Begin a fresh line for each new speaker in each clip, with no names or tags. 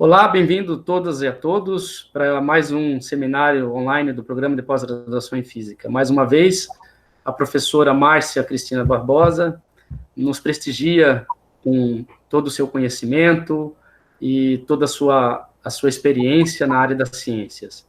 Olá, bem-vindo todas e a todos para mais um seminário online do Programa de Pós-Graduação em Física. Mais uma vez, a professora Márcia Cristina Barbosa nos prestigia com todo o seu conhecimento e toda a sua experiência na área das ciências.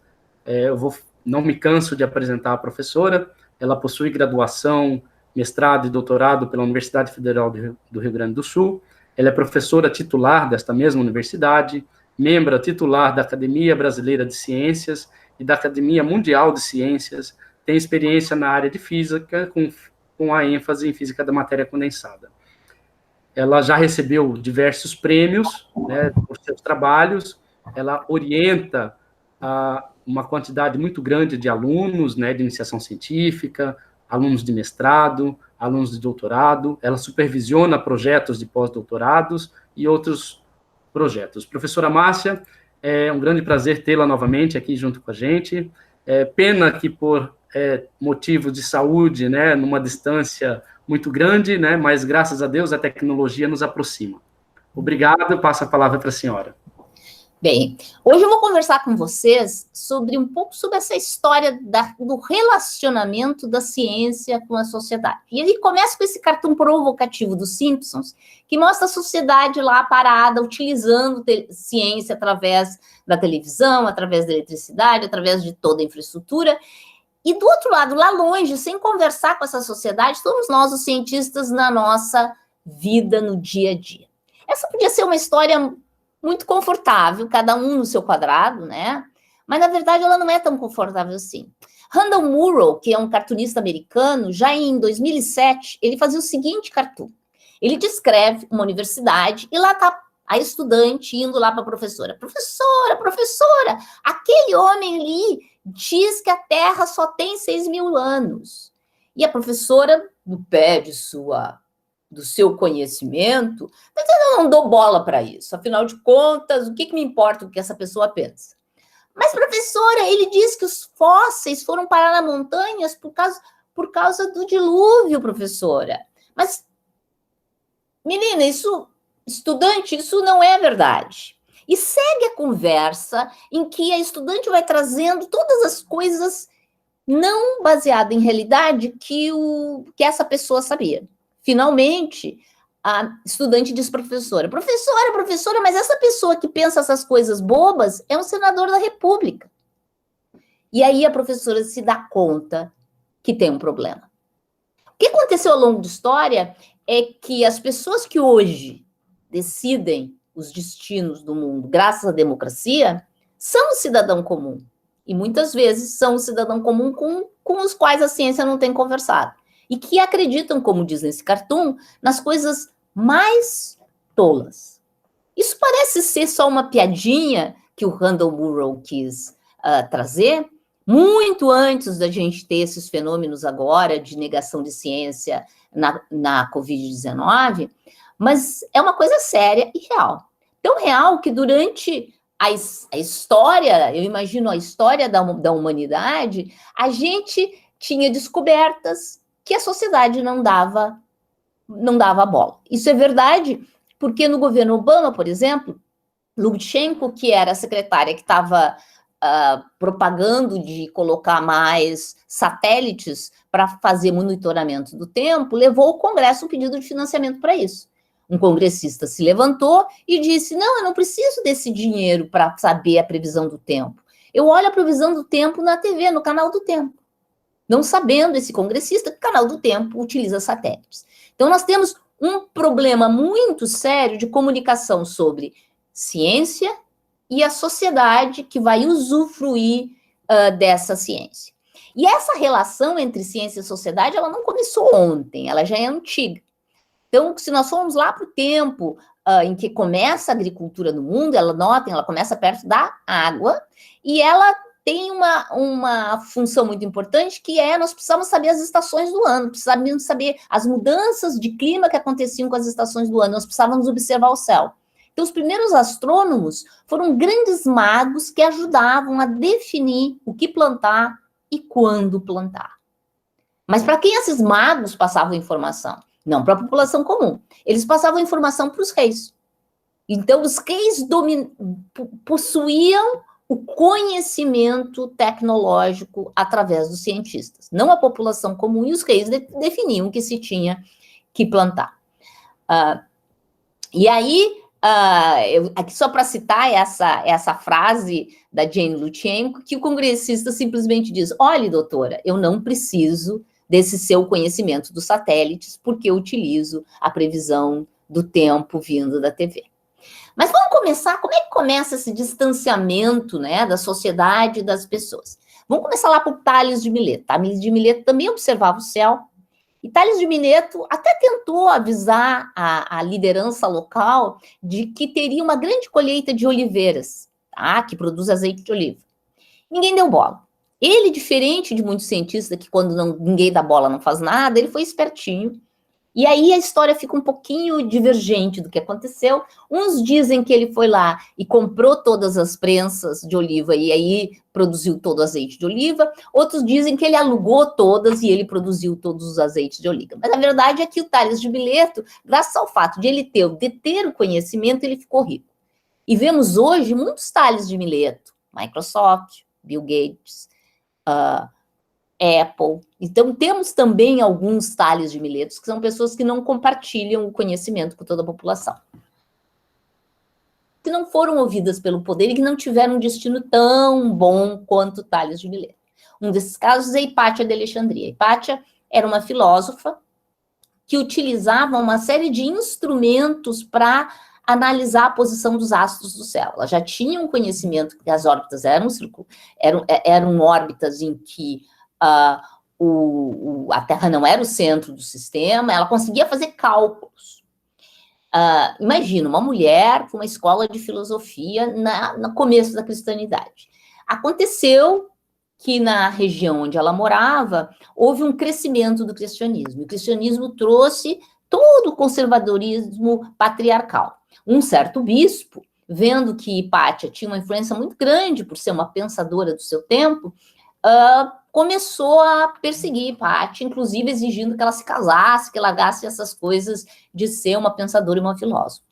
Não me canso de apresentar a professora. Ela possui graduação, mestrado e doutorado pela Universidade Federal do Rio Grande do Sul. Ela é professora titular desta mesma universidade, membro titular da Academia Brasileira de Ciências e da Academia Mundial de Ciências, tem experiência na área de física, com a ênfase em física da matéria condensada. Ela já recebeu diversos prêmios, né, por seus trabalhos. Ela orienta uma quantidade muito grande de alunos, né, de iniciação científica, alunos de mestrado, alunos de doutorado. Ela supervisiona projetos de pós-doutorados e outros projetos. Professora Márcia, é um grande prazer tê-la novamente aqui junto com a gente. Pena que por motivos de saúde, né, numa distância muito grande, né, mas graças a Deus a tecnologia nos aproxima. Obrigado, passo a palavra para a senhora.
Bem, hoje eu vou conversar com vocês um pouco sobre essa história do relacionamento da ciência com a sociedade. E ele começa com esse cartão provocativo dos Simpsons, que mostra a sociedade lá parada, utilizando ciência através da televisão, através da eletricidade, através de toda a infraestrutura. E do outro lado, lá longe, sem conversar com essa sociedade, somos nós, os cientistas, na nossa vida, no dia a dia. Essa podia ser uma história muito confortável, cada um no seu quadrado, né? Mas, na verdade, ela não é tão confortável assim. Randall Munroe, que é um cartunista americano, já em 2007, ele fazia o seguinte cartoon. Ele descreve uma universidade e lá está a estudante indo lá para a professora. Professora, aquele homem ali diz que a Terra só tem 6.000 anos. E a professora, no pé do seu conhecimento, mas eu não dou bola para isso. Afinal de contas, o que me importa o que essa pessoa pensa? Mas, professora, ele diz que os fósseis foram parar nas montanhas por causa do dilúvio, professora. Mas, menina, estudante, isso não é verdade. E segue a conversa em que a estudante vai trazendo todas as coisas não baseadas em realidade que essa pessoa sabia. Finalmente, a estudante diz professora, mas essa pessoa que pensa essas coisas bobas é um senador da República. E aí a professora se dá conta que tem um problema. O que aconteceu ao longo da história é que as pessoas que hoje decidem os destinos do mundo, graças à democracia, são o cidadão comum. E muitas vezes são o cidadão comum com os quais a ciência não tem conversado. E que acreditam, como diz nesse cartoon, nas coisas mais tolas. Isso parece ser só uma piadinha que o Randall Munroe quis trazer, muito antes da gente ter esses fenômenos agora de negação de ciência na Covid-19, mas é uma coisa séria e real. Tão real que durante a história, eu imagino a história da humanidade, a gente tinha descobertas que a sociedade não dava bola. Isso é verdade, porque no governo Obama, por exemplo, Lubchenco, que era a secretária que estava propagando de colocar mais satélites para fazer monitoramento do tempo, levou ao Congresso um pedido de financiamento para isso. Um congressista se levantou e disse, não, eu não preciso desse dinheiro para saber a previsão do tempo. Eu olho a previsão do tempo na TV, no canal do Tempo. Não sabendo esse congressista que o canal do Tempo utiliza satélites. Então, nós temos um problema muito sério de comunicação sobre ciência e a sociedade que vai usufruir dessa ciência. E essa relação entre ciência e sociedade, ela não começou ontem, ela já é antiga. Então, se nós formos lá para o tempo em que começa a agricultura no mundo, notem, ela começa perto da água e ela tem uma função muito importante, que nós precisamos saber as estações do ano, precisamos saber as mudanças de clima que aconteciam com as estações do ano, nós precisávamos observar o céu. Então, os primeiros astrônomos foram grandes magos que ajudavam a definir o que plantar e quando plantar. Mas para quem esses magos passavam informação? Não para a população comum. Eles passavam informação para os reis. Então, os reis possuíam o conhecimento tecnológico através dos cientistas, não a população comum, e os reis definiam que se tinha que plantar. E aí, aqui só para citar essa frase da Jane Lutyenko, que o congressista simplesmente diz: olha, doutora, eu não preciso desse seu conhecimento dos satélites, porque eu utilizo a previsão do tempo vindo da TV. Mas vamos começar, como é que começa esse distanciamento, né, da sociedade e das pessoas? Vamos começar lá por Tales de Mileto. Tales de Mileto também observava o céu, e Tales de Mileto até tentou avisar a liderança local de que teria uma grande colheita de oliveiras, tá, que produz azeite de oliva. Ninguém deu bola. Ele, diferente de muitos cientistas que quando ninguém dá bola não faz nada, ele foi espertinho. E aí a história fica um pouquinho divergente do que aconteceu. Uns dizem que ele foi lá e comprou todas as prensas de oliva e aí produziu todo o azeite de oliva. Outros dizem que ele alugou todas e ele produziu todos os azeites de oliva. Mas a verdade é que o Tales de Mileto, graças ao fato de ele ter o conhecimento, ele ficou rico. E vemos hoje muitos Tales de Mileto, Microsoft, Bill Gates, Apple. Então, temos também alguns Tales de Miletos, que são pessoas que não compartilham o conhecimento com toda a população. Que não foram ouvidas pelo poder e que não tiveram um destino tão bom quanto Tales de Mileto. Um desses casos é Hipátia de Alexandria. Hipátia era uma filósofa que utilizava uma série de instrumentos para analisar a posição dos astros do céu. Ela já tinha um conhecimento que as órbitas eram órbitas em que a Terra não era o centro do sistema, ela conseguia fazer cálculos. Imagina, uma mulher com uma escola de filosofia no começo da cristianidade. Aconteceu que na região onde ela morava, houve um crescimento do cristianismo. O cristianismo trouxe todo o conservadorismo patriarcal. Um certo bispo, vendo que Hipátia tinha uma influência muito grande por ser uma pensadora do seu tempo, começou a perseguir Hipátia, inclusive exigindo que ela se casasse, que largasse essas coisas de ser uma pensadora e uma filósofa.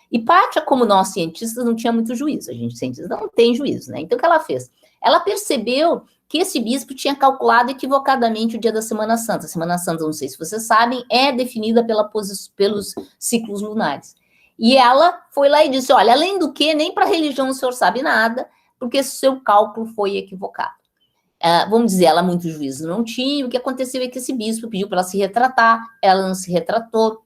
Hipátia, como nós cientistas, não tinha muito juízo. A gente cientista não tem juízo, né? Então, o que ela fez? Ela percebeu que esse bispo tinha calculado equivocadamente o dia da Semana Santa. A Semana Santa, não sei se vocês sabem, é definida pelos ciclos lunares. E ela foi lá e disse, olha, além do que, nem para a religião o senhor sabe nada, porque seu cálculo foi equivocado. Vamos dizer, ela muito juízo não tinha, o que aconteceu é que esse bispo pediu para ela se retratar, ela não se retratou,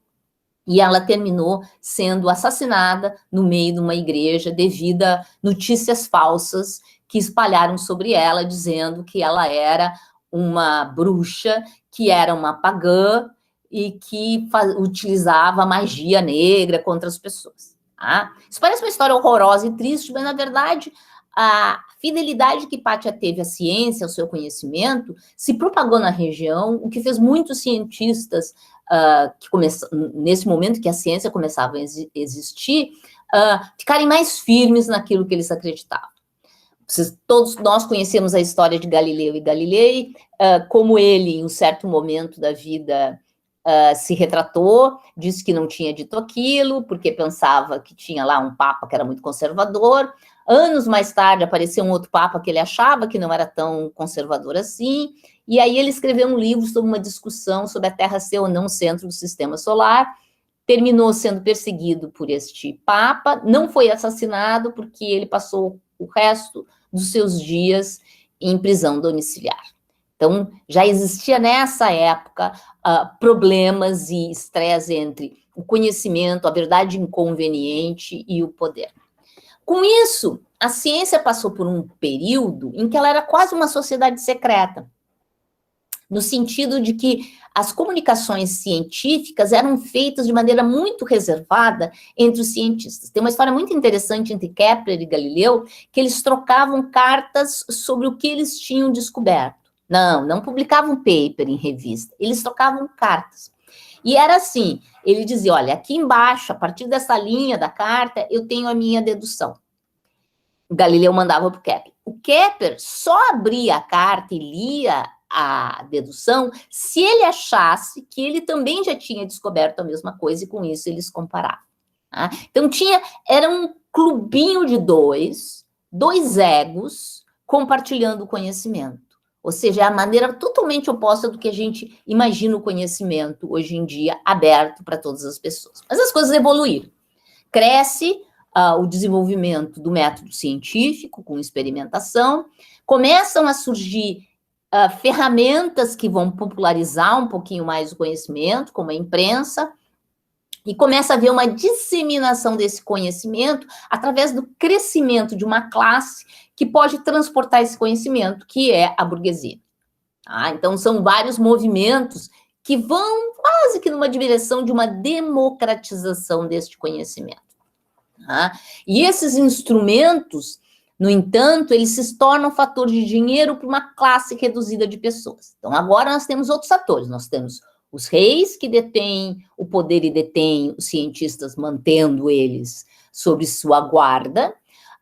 e ela terminou sendo assassinada no meio de uma igreja devido a notícias falsas que espalharam sobre ela, dizendo que ela era uma bruxa, que era uma pagã e que utilizava magia negra contra as pessoas. Tá? Isso parece uma história horrorosa e triste, mas, na verdade, a fidelidade que Hipátia teve à ciência, ao seu conhecimento, se propagou na região, o que fez muitos cientistas, nesse momento que a ciência começava a existir, ficarem mais firmes naquilo que eles acreditavam. Todos nós conhecemos a história de Galileu e Galilei, como ele, em um certo momento da vida, se retratou, disse que não tinha dito aquilo, porque pensava que tinha lá um papa que era muito conservador. Anos mais tarde, apareceu um outro papa que ele achava que não era tão conservador assim, e aí ele escreveu um livro sobre uma discussão sobre a Terra ser ou não o centro do sistema solar, terminou sendo perseguido por este papa, não foi assassinado porque ele passou o resto dos seus dias em prisão domiciliar. Então, já existia nessa época problemas e estresse entre o conhecimento, a verdade inconveniente e o poder. Com isso, a ciência passou por um período em que ela era quase uma sociedade secreta, no sentido de que as comunicações científicas eram feitas de maneira muito reservada entre os cientistas. Tem uma história muito interessante entre Kepler e Galileu, que eles trocavam cartas sobre o que eles tinham descoberto. Não publicavam paper em revista, eles trocavam cartas. E era assim, ele dizia, olha, aqui embaixo, a partir dessa linha da carta, eu tenho a minha dedução. O Galileu mandava para o Kepler. O Kepler só abria a carta e lia a dedução se ele achasse que ele também já tinha descoberto a mesma coisa e com isso eles comparavam. Tá? Então era um clubinho de dois egos compartilhando o conhecimento. Ou seja, é a maneira totalmente oposta do que a gente imagina o conhecimento hoje em dia, aberto para todas as pessoas. Mas as coisas evoluíram. Cresce o desenvolvimento do método científico, com experimentação, começam a surgir ferramentas que vão popularizar um pouquinho mais o conhecimento, como a imprensa, e começa a haver uma disseminação desse conhecimento através do crescimento de uma classe que pode transportar esse conhecimento, que é a burguesia. Tá? Então, são vários movimentos que vão quase que numa direção de uma democratização deste conhecimento. Tá? E esses instrumentos, no entanto, eles se tornam fator de dinheiro para uma classe reduzida de pessoas. Então, agora nós temos outros atores. Nós temos os reis, que detêm o poder e detêm os cientistas, mantendo eles sob sua guarda.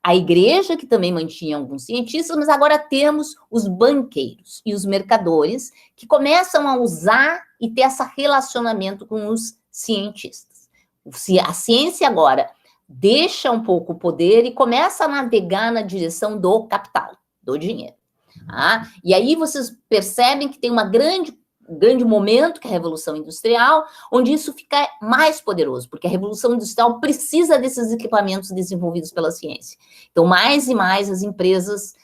A igreja, que também mantinha alguns cientistas, mas agora temos os banqueiros e os mercadores, que começam a usar e ter esse relacionamento com os cientistas. A ciência agora deixa um pouco o poder e começa a navegar na direção do capital, do dinheiro. Tá? E aí vocês percebem que tem um grande momento, que é a Revolução Industrial, onde isso fica mais poderoso, porque a Revolução Industrial precisa desses equipamentos desenvolvidos pela ciência. Então, mais e mais as empresas,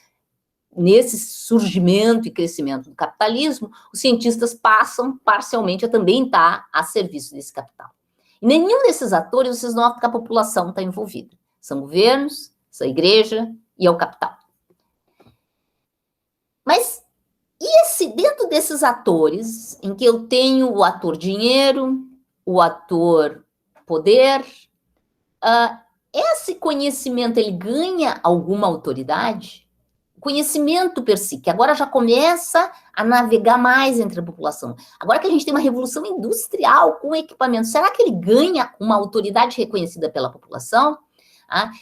nesse surgimento e crescimento do capitalismo, os cientistas passam parcialmente a também estar a serviço desse capital. E nenhum desses atores, vocês notam que a população está envolvida. São governos, são a igreja e é o capital. Mas dentro desses atores, em que eu tenho o ator dinheiro, o ator poder, esse conhecimento, ele ganha alguma autoridade? O conhecimento per si, que agora já começa a navegar mais entre a população. Agora que a gente tem uma revolução industrial com equipamento, será que ele ganha uma autoridade reconhecida pela população?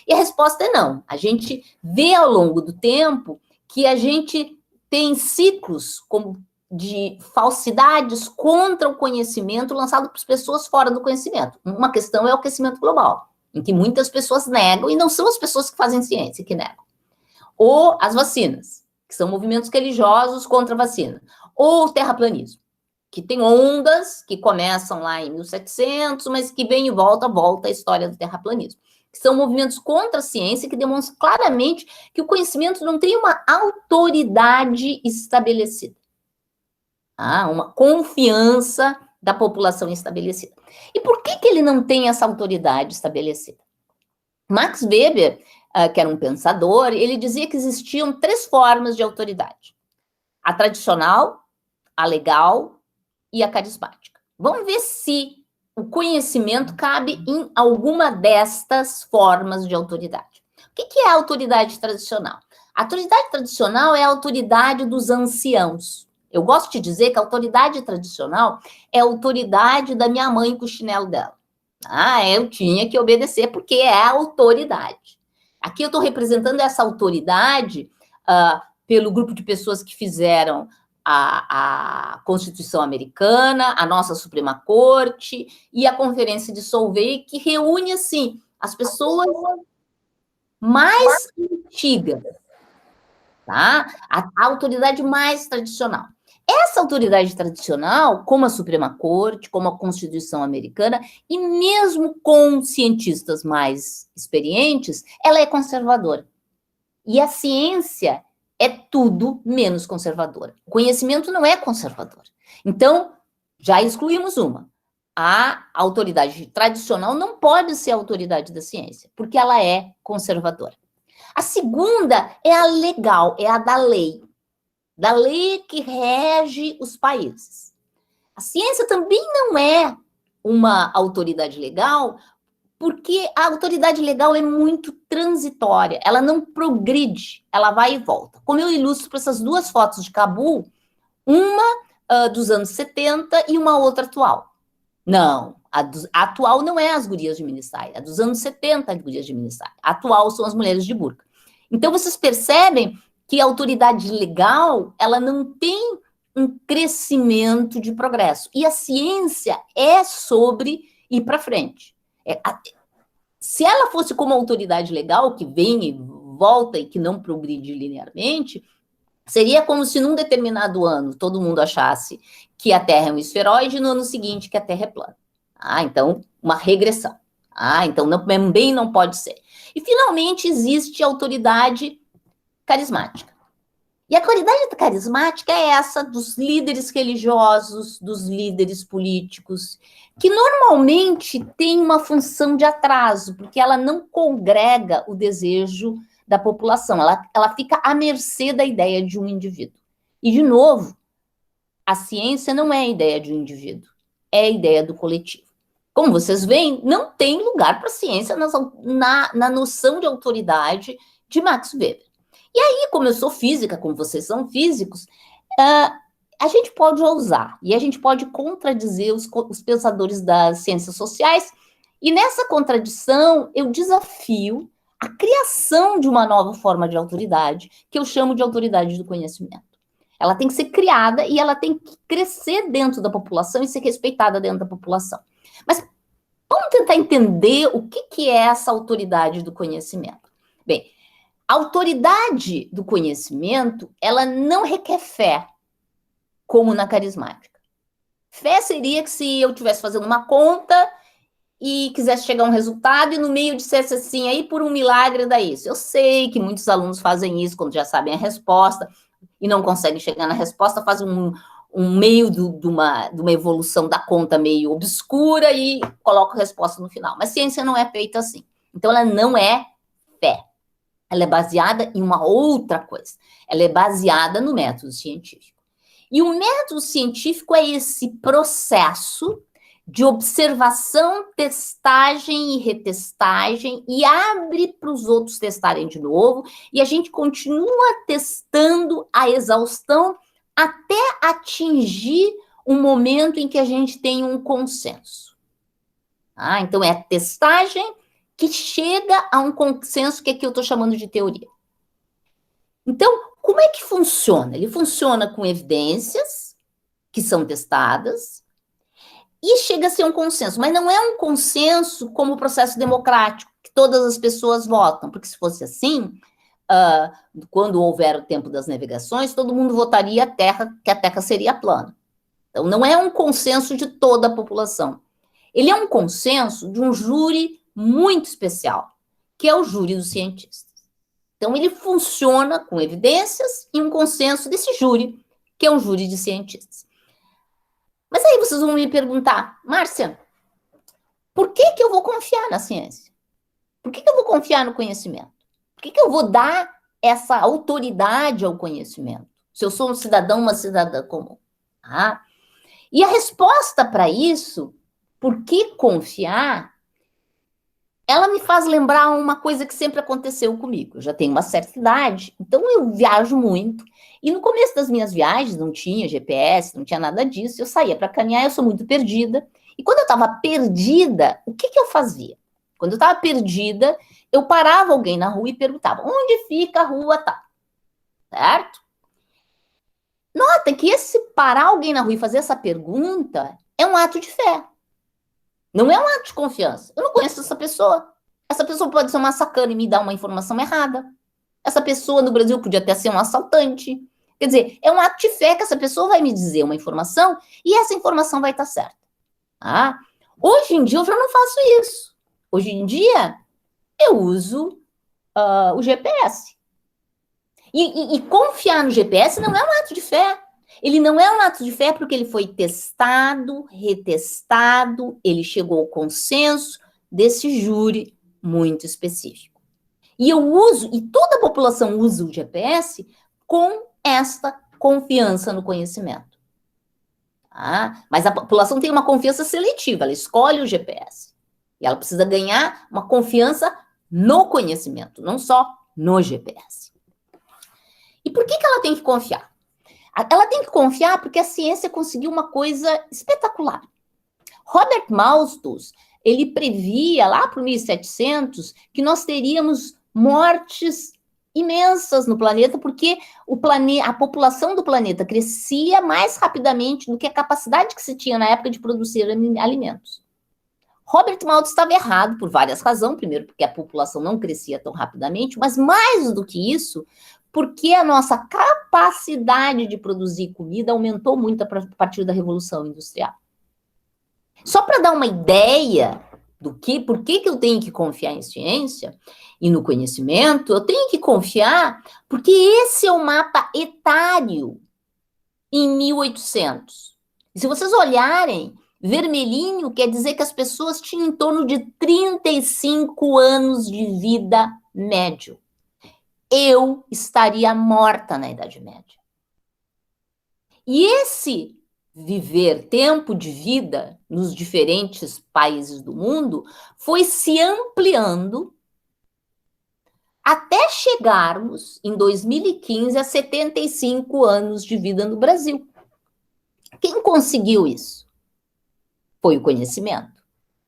E a resposta é não. A gente vê ao longo do tempo que a gente tem ciclos de falsidades contra o conhecimento lançado por pessoas fora do conhecimento. Uma questão é o aquecimento global, em que muitas pessoas negam, e não são as pessoas que fazem ciência que negam. Ou as vacinas, que são movimentos religiosos contra a vacina. Ou o terraplanismo, que tem ondas que começam lá em 1700, mas que vem e volta a história do terraplanismo. Que são movimentos contra a ciência que demonstram claramente que o conhecimento não tem uma autoridade estabelecida. Uma confiança da população estabelecida. E por que ele não tem essa autoridade estabelecida? Max Weber, que era um pensador, ele dizia que existiam 3 formas de autoridade. A tradicional, a legal e a carismática. Vamos ver se o conhecimento cabe em alguma destas formas de autoridade. O que é a autoridade tradicional? A autoridade tradicional é a autoridade dos anciãos. Eu gosto de dizer que a autoridade tradicional é a autoridade da minha mãe com o chinelo dela. Eu tinha que obedecer porque é a autoridade. Aqui eu estou representando essa autoridade pelo grupo de pessoas que fizeram a Constituição Americana, a nossa Suprema Corte e a Conferência de Solvay, que reúne, assim, as pessoas mais antigas, tá? A autoridade mais tradicional. Essa autoridade tradicional, como a Suprema Corte, como a Constituição Americana, e mesmo com cientistas mais experientes, ela é conservadora. E a ciência é tudo menos conservadora. O conhecimento não é conservador. Então, já excluímos uma. A autoridade tradicional não pode ser a autoridade da ciência, porque ela é conservadora. A segunda é a legal, é a da lei que rege os países. A ciência também não é uma autoridade legal, porque a autoridade legal é muito transitória, ela não progride, ela vai e volta. Como eu ilustro para essas 2 fotos de Cabul, uma dos anos 70 e uma outra atual. Não, a atual não é as gurias de mini-saia, a dos anos 70 é as gurias de mini-saia. A atual são as mulheres de burca. Então, vocês percebem que a autoridade legal, ela não tem um crescimento de progresso. E a ciência é sobre ir para frente. Se ela fosse como autoridade legal, que vem e volta e que não progride linearmente, seria como se num determinado ano todo mundo achasse que a Terra é um esferoide e no ano seguinte que a Terra é plana. Então, uma regressão. Então, também não pode ser. E, finalmente, existe a autoridade carismática. E a autoridade carismática é essa dos líderes religiosos, dos líderes políticos, que normalmente tem uma função de atraso, porque ela não congrega o desejo da população, ela fica à mercê da ideia de um indivíduo. E, de novo, a ciência não é a ideia de um indivíduo, é a ideia do coletivo. Como vocês veem, não tem lugar para a ciência na noção de autoridade de Max Weber. E aí, como eu sou física, como vocês são físicos, a gente pode ousar e a gente pode contradizer os pensadores das ciências sociais. E nessa contradição, eu desafio a criação de uma nova forma de autoridade, que eu chamo de autoridade do conhecimento. Ela tem que ser criada e ela tem que crescer dentro da população e ser respeitada dentro da população. Mas vamos tentar entender o que é essa autoridade do conhecimento. Bem, a autoridade do conhecimento, ela não requer fé, como na carismática. Fé seria que se eu estivesse fazendo uma conta e quisesse chegar a um resultado e no meio dissesse assim, aí por um milagre dá isso. Eu sei que muitos alunos fazem isso quando já sabem a resposta e não conseguem chegar na resposta, fazem um meio de uma evolução da conta meio obscura e colocam a resposta no final. Mas ciência não é feita assim. Então, ela não é fé. Ela é baseada em uma outra coisa. Ela é baseada no método científico. E o método científico é esse processo de observação, testagem e retestagem, e abre para os outros testarem de novo, e a gente continua testando a exaustão até atingir um momento em que a gente tem um consenso. Então, é a testagem que chega a um consenso, que aqui eu estou chamando de teoria. Então, como é que funciona? Ele funciona com evidências que são testadas e chega a ser um consenso, mas não é um consenso como o processo democrático, que todas as pessoas votam, porque se fosse assim, quando houver o tempo das navegações, todo mundo votaria que a Terra seria plana. Então, não é um consenso de toda a população. Ele é um consenso de um júri muito especial, que é o júri dos cientistas. Então, ele funciona com evidências e um consenso desse júri, que é um júri de cientistas. Mas aí vocês vão me perguntar, Márcia, por que eu vou confiar na ciência? Por que eu vou confiar no conhecimento? Por que eu vou dar essa autoridade ao conhecimento? Se eu sou um cidadão, uma cidadã comum. E a resposta para isso, por que confiar, ela me faz lembrar uma coisa que sempre aconteceu comigo. Eu já tenho uma certa idade, então eu viajo muito. E no começo das minhas viagens não tinha GPS, não tinha nada disso. Eu saía para caminhar, eu sou muito perdida. E quando eu estava perdida, o que eu fazia? Quando eu estava perdida, eu parava alguém na rua e perguntava, onde fica a rua tal? Certo? Nota que esse parar alguém na rua e fazer essa pergunta é um ato de fé. Não é um ato de confiança. Eu não conheço essa pessoa. Essa pessoa pode ser uma sacana e me dar uma informação errada. Essa pessoa no Brasil podia até ser um assaltante. Quer dizer, é um ato de fé que essa pessoa vai me dizer uma informação e essa informação vai estar certa. Hoje em dia eu já não faço isso. Hoje em dia eu uso o GPS. E confiar no GPS não é um ato de fé. Ele não é um ato de fé porque ele foi testado, retestado, ele chegou ao consenso desse júri muito específico. E eu uso, e toda a população usa o GPS com esta confiança no conhecimento. Mas a população tem uma confiança seletiva, ela escolhe o GPS. E ela precisa ganhar uma confiança no conhecimento, não só no GPS. E por que ela tem que confiar? Ela tem que confiar porque a ciência conseguiu uma coisa espetacular. Robert Malthus, ele previa lá para o 1700 que nós teríamos mortes imensas no planeta, porque a população do planeta crescia mais rapidamente do que a capacidade que se tinha na época de produzir alimentos. Robert Malthus estava errado por várias razões. Primeiro, porque a população não crescia tão rapidamente, mas mais do que isso, porque a nossa capacidade de produzir comida aumentou muito a partir da Revolução Industrial. Só para dar uma ideia por que eu tenho que confiar em ciência e no conhecimento, eu tenho que confiar porque esse é o mapa etário em 1800. E se vocês olharem, vermelhinho quer dizer que as pessoas tinham em torno de 35 anos de vida médio. Eu estaria morta na Idade Média. E esse tempo de vida nos diferentes países do mundo foi se ampliando até chegarmos, em 2015, a 75 anos de vida no Brasil. Quem conseguiu isso? Foi o conhecimento.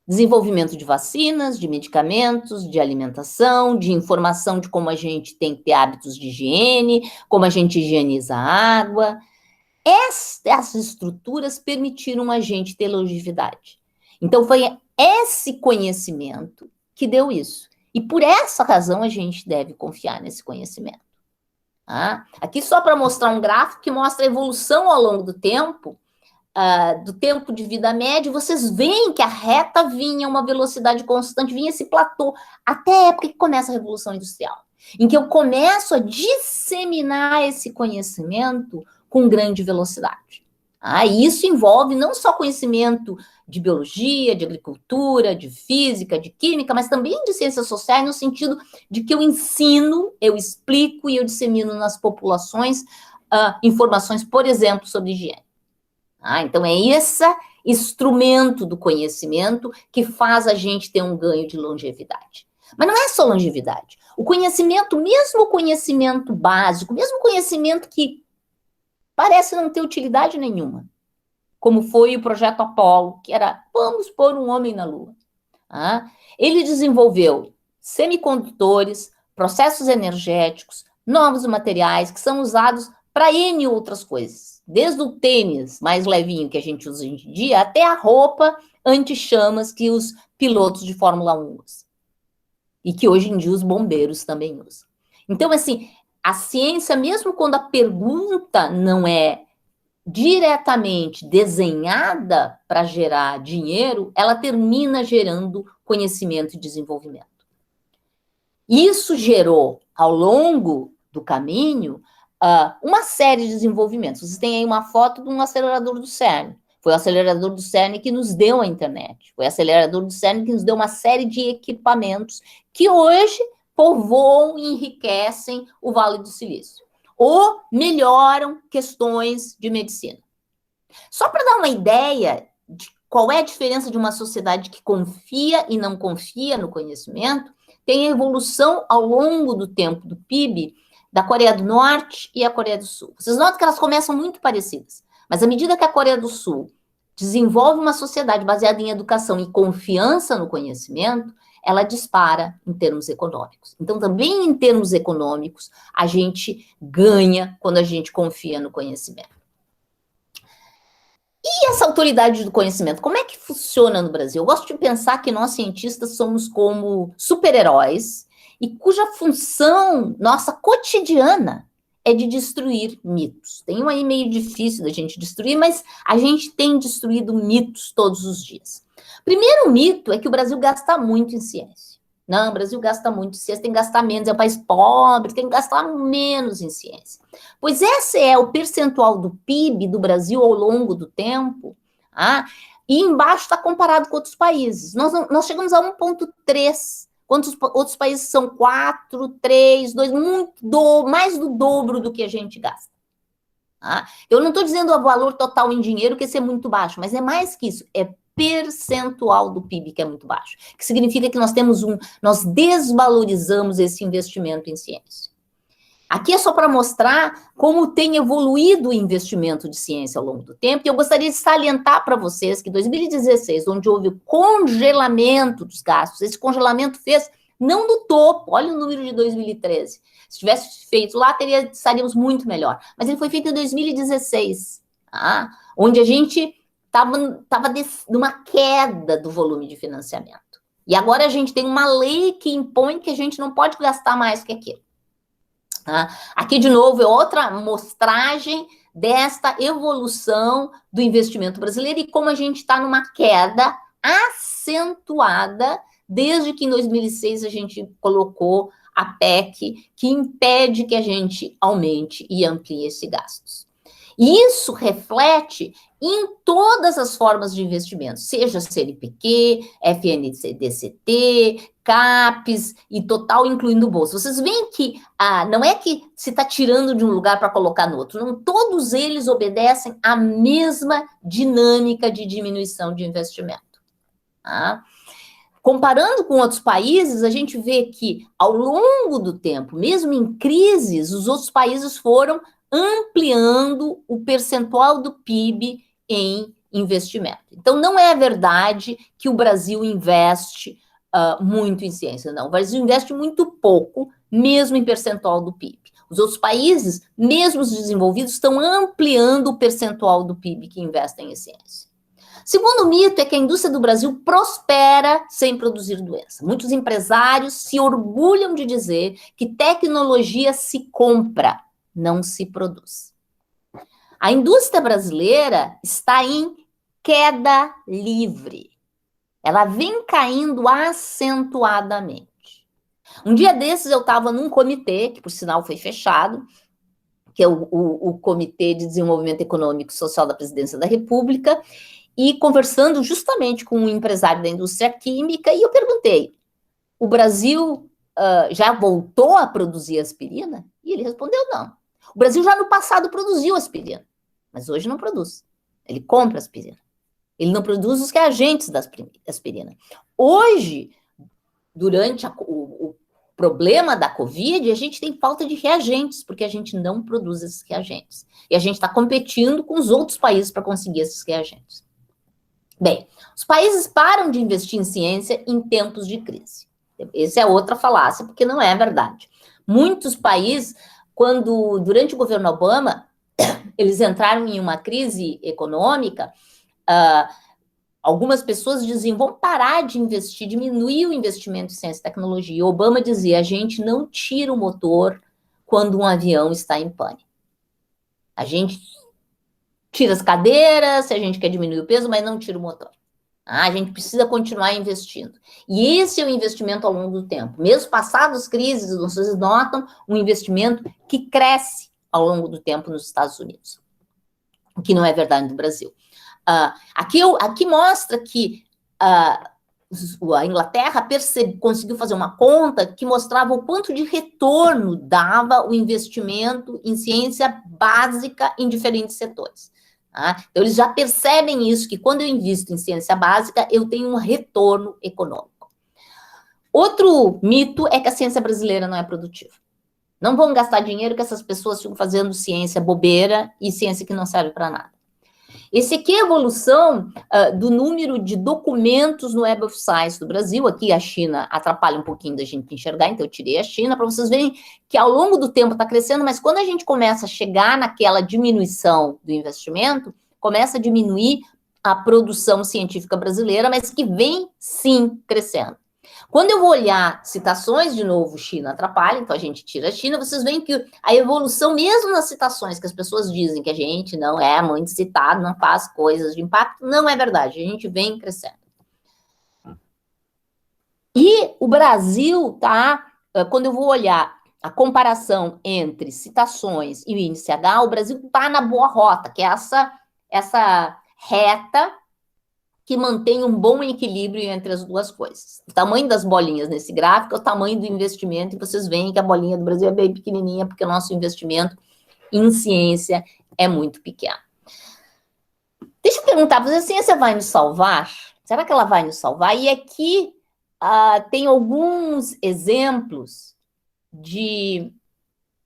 Desenvolvimento de vacinas, de medicamentos, de alimentação, de informação de como a gente tem que ter hábitos de higiene, como a gente higieniza a água. Essas estruturas permitiram a gente ter longevidade. Então, foi esse conhecimento que deu isso. E por essa razão, a gente deve confiar nesse conhecimento. Aqui só para mostrar um gráfico que mostra a evolução ao longo do tempo de vida média, vocês veem que a reta vinha uma velocidade constante, vinha esse platô, até a época que começa a Revolução Industrial, em que eu começo a disseminar esse conhecimento com grande velocidade. E isso envolve não só conhecimento de biologia, de agricultura, de física, de química, mas também de ciências sociais, no sentido de que eu ensino, eu explico e eu dissemino nas populações informações, por exemplo, sobre higiene. Então, é esse instrumento do conhecimento que faz a gente ter um ganho de longevidade. Mas não é só longevidade. O conhecimento, mesmo o conhecimento básico, mesmo o conhecimento que parece não ter utilidade nenhuma, como foi o projeto Apollo, que era, vamos pôr um homem na Lua. Ele desenvolveu semicondutores, processos energéticos, novos materiais que são usados para N outras coisas. Desde o tênis mais levinho que a gente usa hoje em dia, até a roupa anti-chamas que os pilotos de Fórmula 1 usam. E que hoje em dia os bombeiros também usam. Então, assim, a ciência, mesmo quando a pergunta não é diretamente desenhada para gerar dinheiro, ela termina gerando conhecimento e desenvolvimento. Isso gerou, ao longo do caminho, uma série de desenvolvimentos. Vocês têm aí uma foto de um acelerador do CERN. Foi o acelerador do CERN que nos deu a internet. Foi o acelerador do CERN que nos deu uma série de equipamentos que hoje povoam e enriquecem o Vale do Silício. Ou melhoram questões de medicina. Só para dar uma ideia de qual é a diferença de uma sociedade que confia e não confia no conhecimento, tem a evolução ao longo do tempo do PIB da Coreia do Norte e a Coreia do Sul. Vocês notam que elas começam muito parecidas, mas à medida que a Coreia do Sul desenvolve uma sociedade baseada em educação e confiança no conhecimento, ela dispara em termos econômicos. Então, também em termos econômicos, a gente ganha quando a gente confia no conhecimento. E essa autoridade do conhecimento, como é que funciona no Brasil? Eu gosto de pensar que nós, cientistas, somos como super-heróis e cuja função nossa cotidiana é de destruir mitos. Tem um aí meio difícil da gente destruir, mas a gente tem destruído mitos todos os dias. Primeiro mito é que o Brasil gasta muito em ciência. Não, o Brasil gasta muito em ciência, tem que gastar menos, é um país pobre, tem que gastar menos em ciência. Pois esse é o percentual do PIB do Brasil ao longo do tempo, e embaixo está comparado com outros países. Nós chegamos a 1,3. Quantos outros países são? 4, 3, 2, mais do dobro do que a gente gasta. Eu não estou dizendo o valor total em dinheiro, que esse é muito baixo, mas é mais que isso, é percentual do PIB que é muito baixo, que significa que nós desvalorizamos esse investimento em ciência. Aqui é só para mostrar como tem evoluído o investimento de ciência ao longo do tempo, e eu gostaria de salientar para vocês que em 2016, onde houve o congelamento dos gastos, esse congelamento fez não no topo, olha o número de 2013, se tivesse feito lá, estaríamos muito melhor, mas ele foi feito em 2016, onde a gente estava numa queda do volume de financiamento. E agora a gente tem uma lei que impõe que a gente não pode gastar mais que aquilo. Aqui, de novo, é outra mostragem desta evolução do investimento brasileiro e como a gente está numa queda acentuada desde que em 2006 a gente colocou a PEC, que impede que a gente aumente e amplie esses gastos. E isso reflete em todas as formas de investimento, seja CNPq, FNDCT, CAPES e total, incluindo o bolso. Vocês veem que não é que se está tirando de um lugar para colocar no outro, não, todos eles obedecem à mesma dinâmica de diminuição de investimento. Comparando com outros países, a gente vê que ao longo do tempo, mesmo em crises, os outros países foram ampliando o percentual do PIB em investimento. Então, não é verdade que o Brasil investe muito em ciência, não. O Brasil investe muito pouco, mesmo em percentual do PIB. Os outros países, mesmo os desenvolvidos, estão ampliando o percentual do PIB que investem em ciência. Segundo mito é que a indústria do Brasil prospera sem produzir doença. Muitos empresários se orgulham de dizer que tecnologia se compra, não se produz. A indústria brasileira está em queda livre. Ela vem caindo acentuadamente. Um dia desses eu estava num comitê, que por sinal foi fechado, que é o Comitê de Desenvolvimento Econômico e Social da Presidência da República, e conversando justamente com um empresário da indústria química, e eu perguntei, o Brasil já voltou a produzir aspirina? E ele respondeu, não. O Brasil já no passado produziu aspirina, mas hoje não produz. Ele compra aspirina. Ele não produz os reagentes da aspirina. Hoje, durante o problema da Covid, a gente tem falta de reagentes, porque a gente não produz esses reagentes. E a gente está competindo com os outros países para conseguir esses reagentes. Bem, os países param de investir em ciência em tempos de crise. Essa é outra falácia, porque não é verdade. Muitos países, durante o governo Obama, eles entraram em uma crise econômica, algumas pessoas diziam, vamos parar de investir, diminuir o investimento em ciência e tecnologia. E Obama dizia, a gente não tira o motor quando um avião está em pane. A gente tira as cadeiras, se a gente quer diminuir o peso, mas não tira o motor. A gente precisa continuar investindo. E esse é o investimento ao longo do tempo. Mesmo passadas crises, vocês notam um investimento que cresce ao longo do tempo nos Estados Unidos. O que não é verdade no Brasil. Aqui mostra que a Inglaterra conseguiu fazer uma conta que mostrava o quanto de retorno dava o investimento em ciência básica em diferentes setores. Então, eles já percebem isso, que quando eu invisto em ciência básica, eu tenho um retorno econômico. Outro mito é que a ciência brasileira não é produtiva. Não vão gastar dinheiro que essas pessoas ficam fazendo ciência bobeira e ciência que não serve para nada. Esse aqui é a evolução do número de documentos no Web of Science do Brasil. Aqui a China atrapalha um pouquinho da gente enxergar, então eu tirei a China, para vocês verem que ao longo do tempo está crescendo, mas quando a gente começa a chegar naquela diminuição do investimento, começa a diminuir a produção científica brasileira, mas que vem sim crescendo. Quando eu vou olhar citações, de novo, China atrapalha, então a gente tira a China, vocês veem que a evolução, mesmo nas citações, que as pessoas dizem que a gente não é muito citado, não faz coisas de impacto, não é verdade, a gente vem crescendo. E o Brasil quando eu vou olhar a comparação entre citações e o índice H, o Brasil está na boa rota, que é essa reta que mantém um bom equilíbrio entre as duas coisas. O tamanho das bolinhas nesse gráfico é o tamanho do investimento, e vocês veem que a bolinha do Brasil é bem pequenininha, porque o nosso investimento em ciência é muito pequeno. Deixa eu perguntar, a ciência vai nos salvar? Será que ela vai nos salvar? E aqui tem alguns exemplos de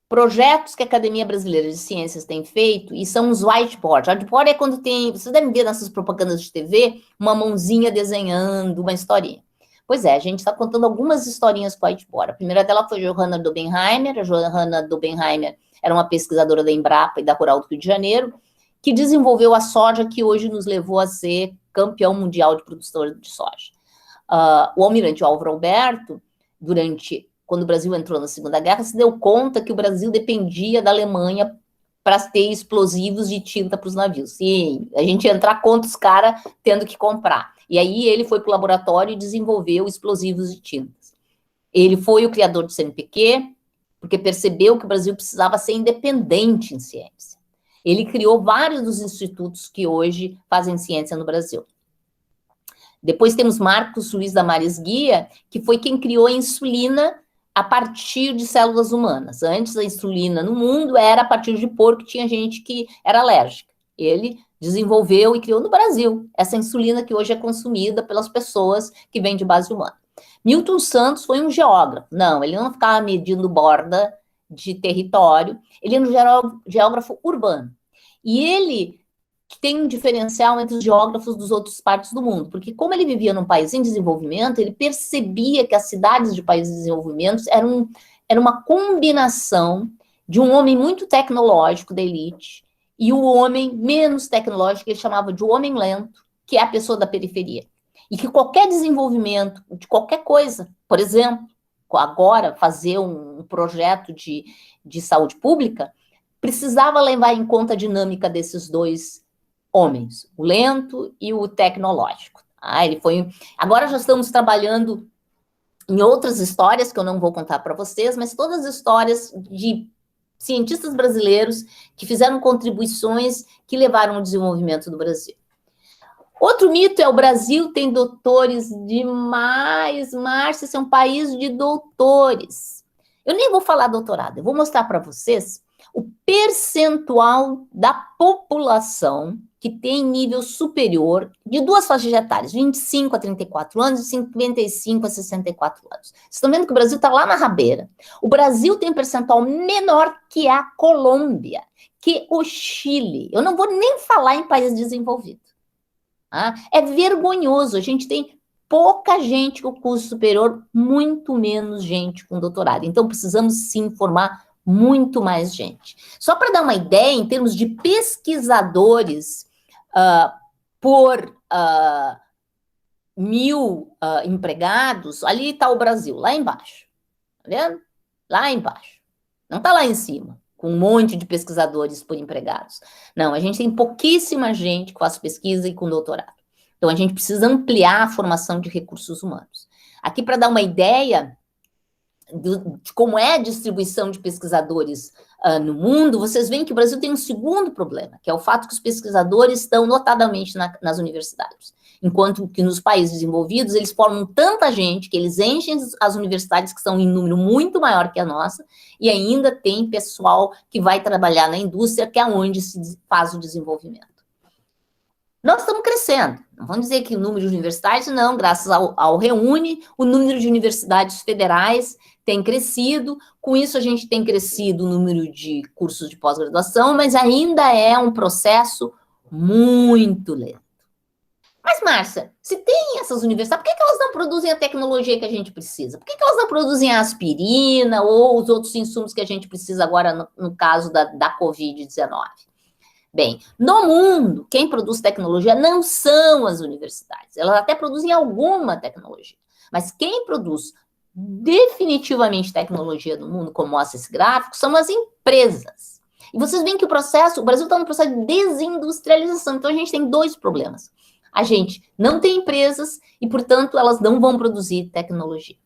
projetos que a Academia Brasileira de Ciências tem feito, e são os whiteboards. Whiteboard é quando tem, vocês devem ver nessas propagandas de TV, uma mãozinha desenhando uma historinha. Pois é, a gente está contando algumas historinhas com whiteboard. A primeira dela foi Johanna Dobenheimer. A Johanna Dobenheimer era uma pesquisadora da Embrapa e da Rural do Rio de Janeiro, que desenvolveu a soja que hoje nos levou a ser campeão mundial de produção de soja. O almirante Álvaro Alberto, quando o Brasil entrou na Segunda Guerra, se deu conta que o Brasil dependia da Alemanha para ter explosivos de tinta para os navios. Sim, a gente ia entrar contra os caras tendo que comprar. E aí ele foi para o laboratório e desenvolveu explosivos de tintas. Ele foi o criador do CNPq, porque percebeu que o Brasil precisava ser independente em ciência. Ele criou vários dos institutos que hoje fazem ciência no Brasil. Depois temos Marcos Luiz Damares Guia, que foi quem criou a insulina a partir de células humanas. Antes, a insulina no mundo era a partir de porco, tinha gente que era alérgica. Ele desenvolveu e criou no Brasil essa insulina que hoje é consumida pelas pessoas que vêm de base humana. Milton Santos foi um geógrafo. Não, ele não ficava medindo borda de território, ele era um geógrafo urbano. E ele tem um diferencial entre os geógrafos dos outros partes do mundo, porque como ele vivia num país em desenvolvimento, ele percebia que as cidades de países em desenvolvimento eram uma combinação de um homem muito tecnológico da elite e o homem menos tecnológico, que ele chamava de homem lento, que é a pessoa da periferia. E que qualquer desenvolvimento de qualquer coisa, por exemplo, agora fazer um projeto de saúde pública, precisava levar em conta a dinâmica desses dois homens, o lento e o tecnológico. Agora já estamos trabalhando em outras histórias que eu não vou contar para vocês, mas todas as histórias de cientistas brasileiros que fizeram contribuições que levaram ao desenvolvimento do Brasil. Outro mito é o Brasil tem doutores demais, Márcia, esse é um país de doutores. Eu nem vou falar doutorado, eu vou mostrar para vocês o percentual da população que tem nível superior de duas faixas etárias, 25 a 34 anos e 55 a 64 anos. Vocês estão vendo que o Brasil está lá na rabeira. O Brasil tem um percentual menor que a Colômbia, que o Chile. Eu não vou nem falar em país desenvolvido. É vergonhoso, a gente tem pouca gente com curso superior, muito menos gente com doutorado. Então, precisamos sim formar muito mais gente. Só para dar uma ideia, em termos de pesquisadores por 1.000 empregados, ali está o Brasil, lá embaixo. Tá vendo? Lá embaixo. Não está lá em cima, com um monte de pesquisadores por empregados. Não, a gente tem pouquíssima gente que faz pesquisa e com doutorado. Então, a gente precisa ampliar a formação de recursos humanos. Aqui, para dar uma ideia de como é a distribuição de pesquisadores no mundo, vocês veem que o Brasil tem um segundo problema, que é o fato que os pesquisadores estão notadamente nas universidades. Enquanto que nos países desenvolvidos, eles formam tanta gente que eles enchem as universidades, que são em número muito maior que a nossa, e ainda tem pessoal que vai trabalhar na indústria, que é onde se faz o desenvolvimento. Nós estamos crescendo. Não vamos dizer que o número de universidades, não, graças ao Reúne, o número de universidades federais tem crescido, com isso a gente tem crescido o número de cursos de pós-graduação, mas ainda é um processo muito lento. Mas, Márcia, se tem essas universidades, por que elas não produzem a tecnologia que a gente precisa? Por que elas não produzem a aspirina ou os outros insumos que a gente precisa agora no caso da Covid-19? Bem, no mundo, quem produz tecnologia não são as universidades. Elas até produzem alguma tecnologia. Mas quem produz definitivamente tecnologia no mundo, como mostra esse gráfico, são as empresas. E vocês veem que o Brasil está no processo de desindustrialização. Então, a gente tem dois problemas. A gente não tem empresas e, portanto, elas não vão produzir tecnologia.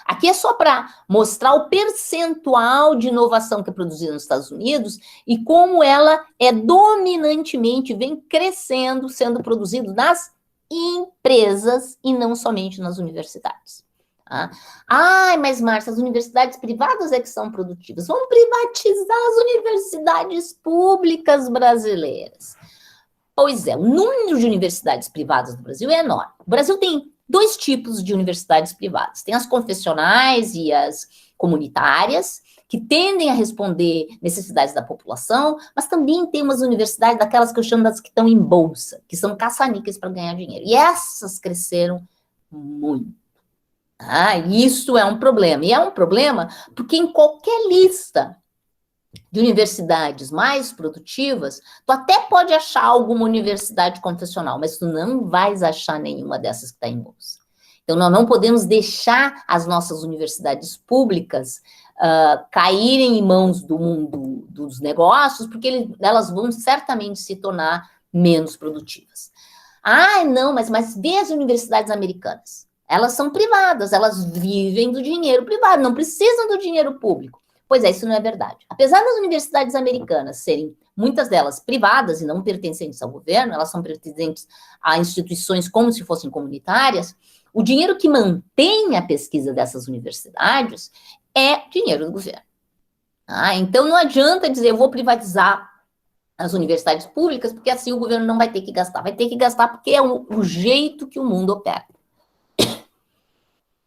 Aqui é só para mostrar o percentual de inovação que é produzida nos Estados Unidos e como ela dominantemente vem crescendo, sendo produzido nas empresas e não somente nas universidades. Mas, Márcia, as universidades privadas é que são produtivas. Vamos privatizar as universidades públicas brasileiras. Pois é, o número de universidades privadas no Brasil é enorme. O Brasil tem dois tipos de universidades privadas. Tem as confessionais e as comunitárias, que tendem a responder necessidades da população, mas também tem umas universidades daquelas que eu chamo das que estão em bolsa, que são caça-níqueis para ganhar dinheiro. E essas cresceram muito. Isso é um problema. E é um problema porque em qualquer lista de universidades mais produtivas, tu até pode achar alguma universidade confessional, mas tu não vais achar nenhuma dessas que está em bolsa. Então, nós não podemos deixar as nossas universidades públicas caírem em mãos do mundo dos negócios, porque elas vão certamente se tornar menos produtivas. Ah, não, mas vê as universidades americanas. Elas são privadas, elas vivem do dinheiro privado, não precisam do dinheiro público. Pois é, isso não é verdade. Apesar das universidades americanas serem, muitas delas, privadas e não pertencentes ao governo, elas são pertencentes a instituições como se fossem comunitárias, o dinheiro que mantém a pesquisa dessas universidades é dinheiro do governo. Então, não adianta dizer, eu vou privatizar as universidades públicas, porque assim o governo não vai ter que gastar. Vai ter que gastar porque é o jeito que o mundo opera.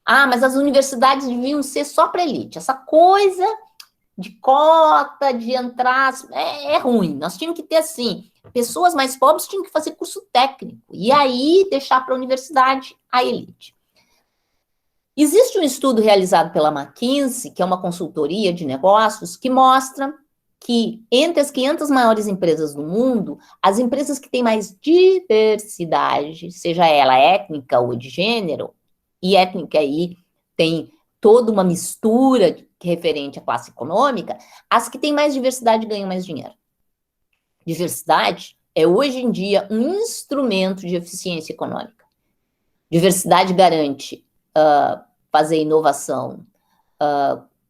Mas as universidades deviam ser só para elite. Essa coisa de cota, de entrar, é ruim. Nós tínhamos que ter, assim, pessoas mais pobres tinham que fazer curso técnico, e aí deixar para a universidade a elite. Existe um estudo realizado pela McKinsey, que é uma consultoria de negócios, que mostra que entre as 500 maiores empresas do mundo, as empresas que têm mais diversidade, seja ela étnica ou de gênero, e étnica aí tem toda uma mistura referente à classe econômica, as que têm mais diversidade ganham mais dinheiro. Diversidade é, hoje em dia, um instrumento de eficiência econômica. Diversidade garante fazer inovação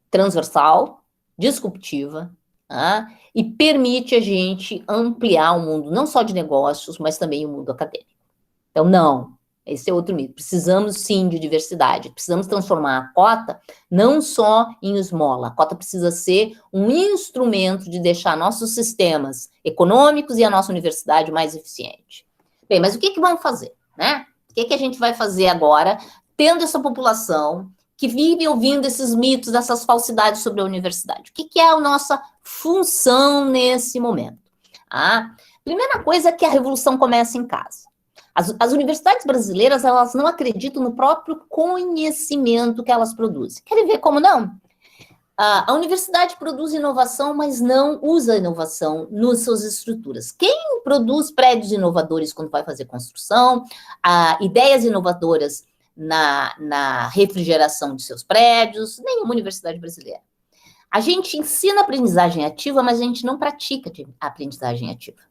transversal, disruptiva, e permite a gente ampliar o mundo, não só de negócios, mas também o mundo acadêmico. Então, não, esse é outro mito. Precisamos, sim, de diversidade. Precisamos transformar a cota não só em esmola. A cota precisa ser um instrumento de deixar nossos sistemas econômicos e a nossa universidade mais eficiente. Bem, mas o que vamos fazer, né? O que a gente vai fazer agora, tendo essa população que vive ouvindo esses mitos, essas falsidades sobre a universidade? O que é a nossa função nesse momento? Primeira coisa é que a revolução começa em casa. As universidades brasileiras, elas não acreditam no próprio conhecimento que elas produzem. Querem ver como não? A universidade produz inovação, mas não usa inovação nas suas estruturas. Quem produz prédios inovadores quando vai fazer construção, ideias inovadoras na refrigeração de seus prédios? Nenhuma universidade brasileira. A gente ensina aprendizagem ativa, mas a gente não pratica a aprendizagem ativa.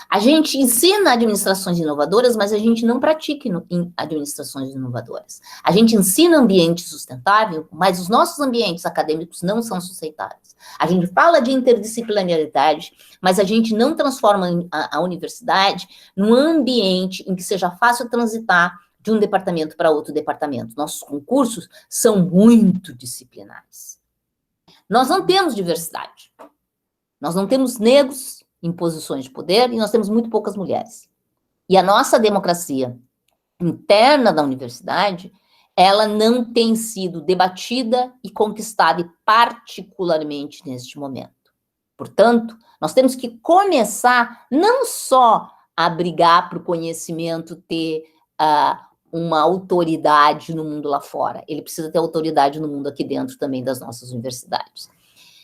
A gente ensina administrações inovadoras, mas a gente não pratica em administrações inovadoras. A gente ensina ambiente sustentável, mas os nossos ambientes acadêmicos não são sustentáveis. A gente fala de interdisciplinaridade, mas a gente não transforma a universidade num ambiente em que seja fácil transitar de um departamento para outro departamento. Nossos concursos são muito disciplinares. Nós não temos diversidade. Nós não temos negros em posições de poder, e nós temos muito poucas mulheres. E a nossa democracia interna da universidade, ela não tem sido debatida e conquistada, e particularmente neste momento. Portanto, nós temos que começar não só a brigar para o conhecimento ter uma autoridade no mundo lá fora, ele precisa ter autoridade no mundo aqui dentro também das nossas universidades.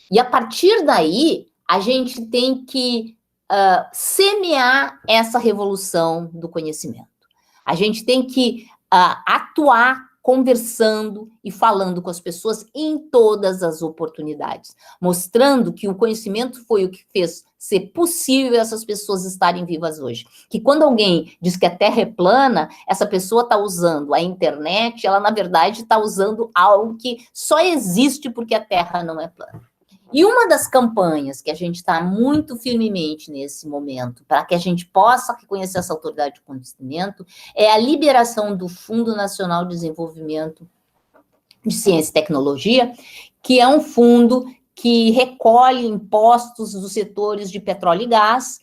E a partir daí, a gente tem que semear essa revolução do conhecimento. A gente tem que atuar conversando e falando com as pessoas em todas as oportunidades, mostrando que o conhecimento foi o que fez ser possível essas pessoas estarem vivas hoje. Que quando alguém diz que a Terra é plana, essa pessoa está usando a internet, ela, na verdade, está usando algo que só existe porque a Terra não é plana. E uma das campanhas que a gente está muito firmemente nesse momento, para que a gente possa reconhecer essa autoridade de conhecimento, é a liberação do Fundo Nacional de Desenvolvimento de Ciência e Tecnologia, que é um fundo que recolhe impostos dos setores de petróleo e gás.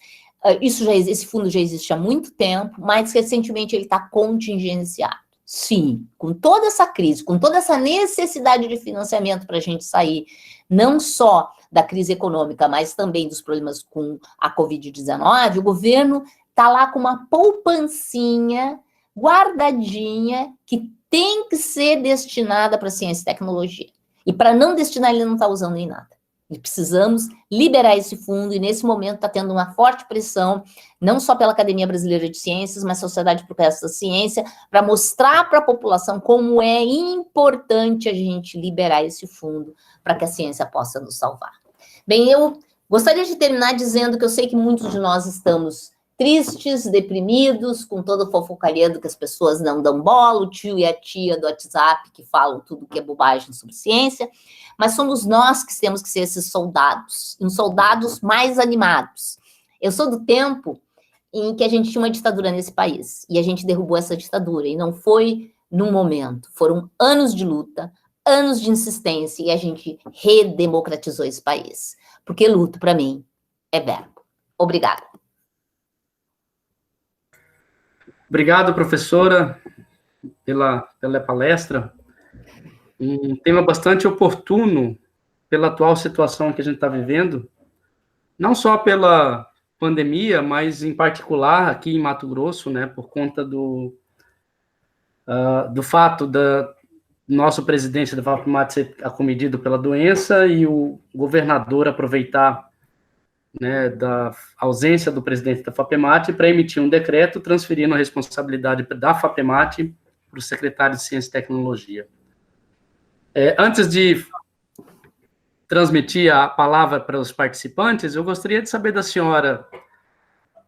Esse fundo já existe há muito tempo, mas recentemente ele está contingenciado. Sim, com toda essa crise, com toda essa necessidade de financiamento para a gente sair, não só da crise econômica, mas também dos problemas com a Covid-19, o governo está lá com uma poupancinha guardadinha que tem que ser destinada para ciência e tecnologia. E para não destinar, ele não está usando em nada. E precisamos liberar esse fundo, e nesse momento está tendo uma forte pressão, não só pela Academia Brasileira de Ciências, mas Sociedade Progresso da Ciência, para mostrar para a população como é importante a gente liberar esse fundo para que a ciência possa nos salvar. Bem, eu gostaria de terminar dizendo que eu sei que muitos de nós estamos tristes, deprimidos, com toda a fofocaria do que as pessoas não dão bola, o tio e a tia do WhatsApp que falam tudo que é bobagem sobre ciência, mas somos nós que temos que ser esses soldados, uns soldados mais animados. Eu sou do tempo em que a gente tinha uma ditadura nesse país, e a gente derrubou essa ditadura, e não foi num momento, foram anos de luta, anos de insistência, e a gente redemocratizou esse país. Porque luto, para mim, é verbo. Obrigada.
Obrigado, professora, pela palestra. Um tema bastante oportuno pela atual situação que a gente está vivendo, não só pela pandemia, mas em particular aqui em Mato Grosso, né, por conta do fato da nosso presidente da FAPEMAT ser acometido pela doença e o governador aproveitar, né, da ausência do presidente da FAPEMAT para emitir um decreto transferindo a responsabilidade da FAPEMAT para o secretário de Ciência e Tecnologia. Antes de transmitir a palavra para os participantes, eu gostaria de saber da senhora,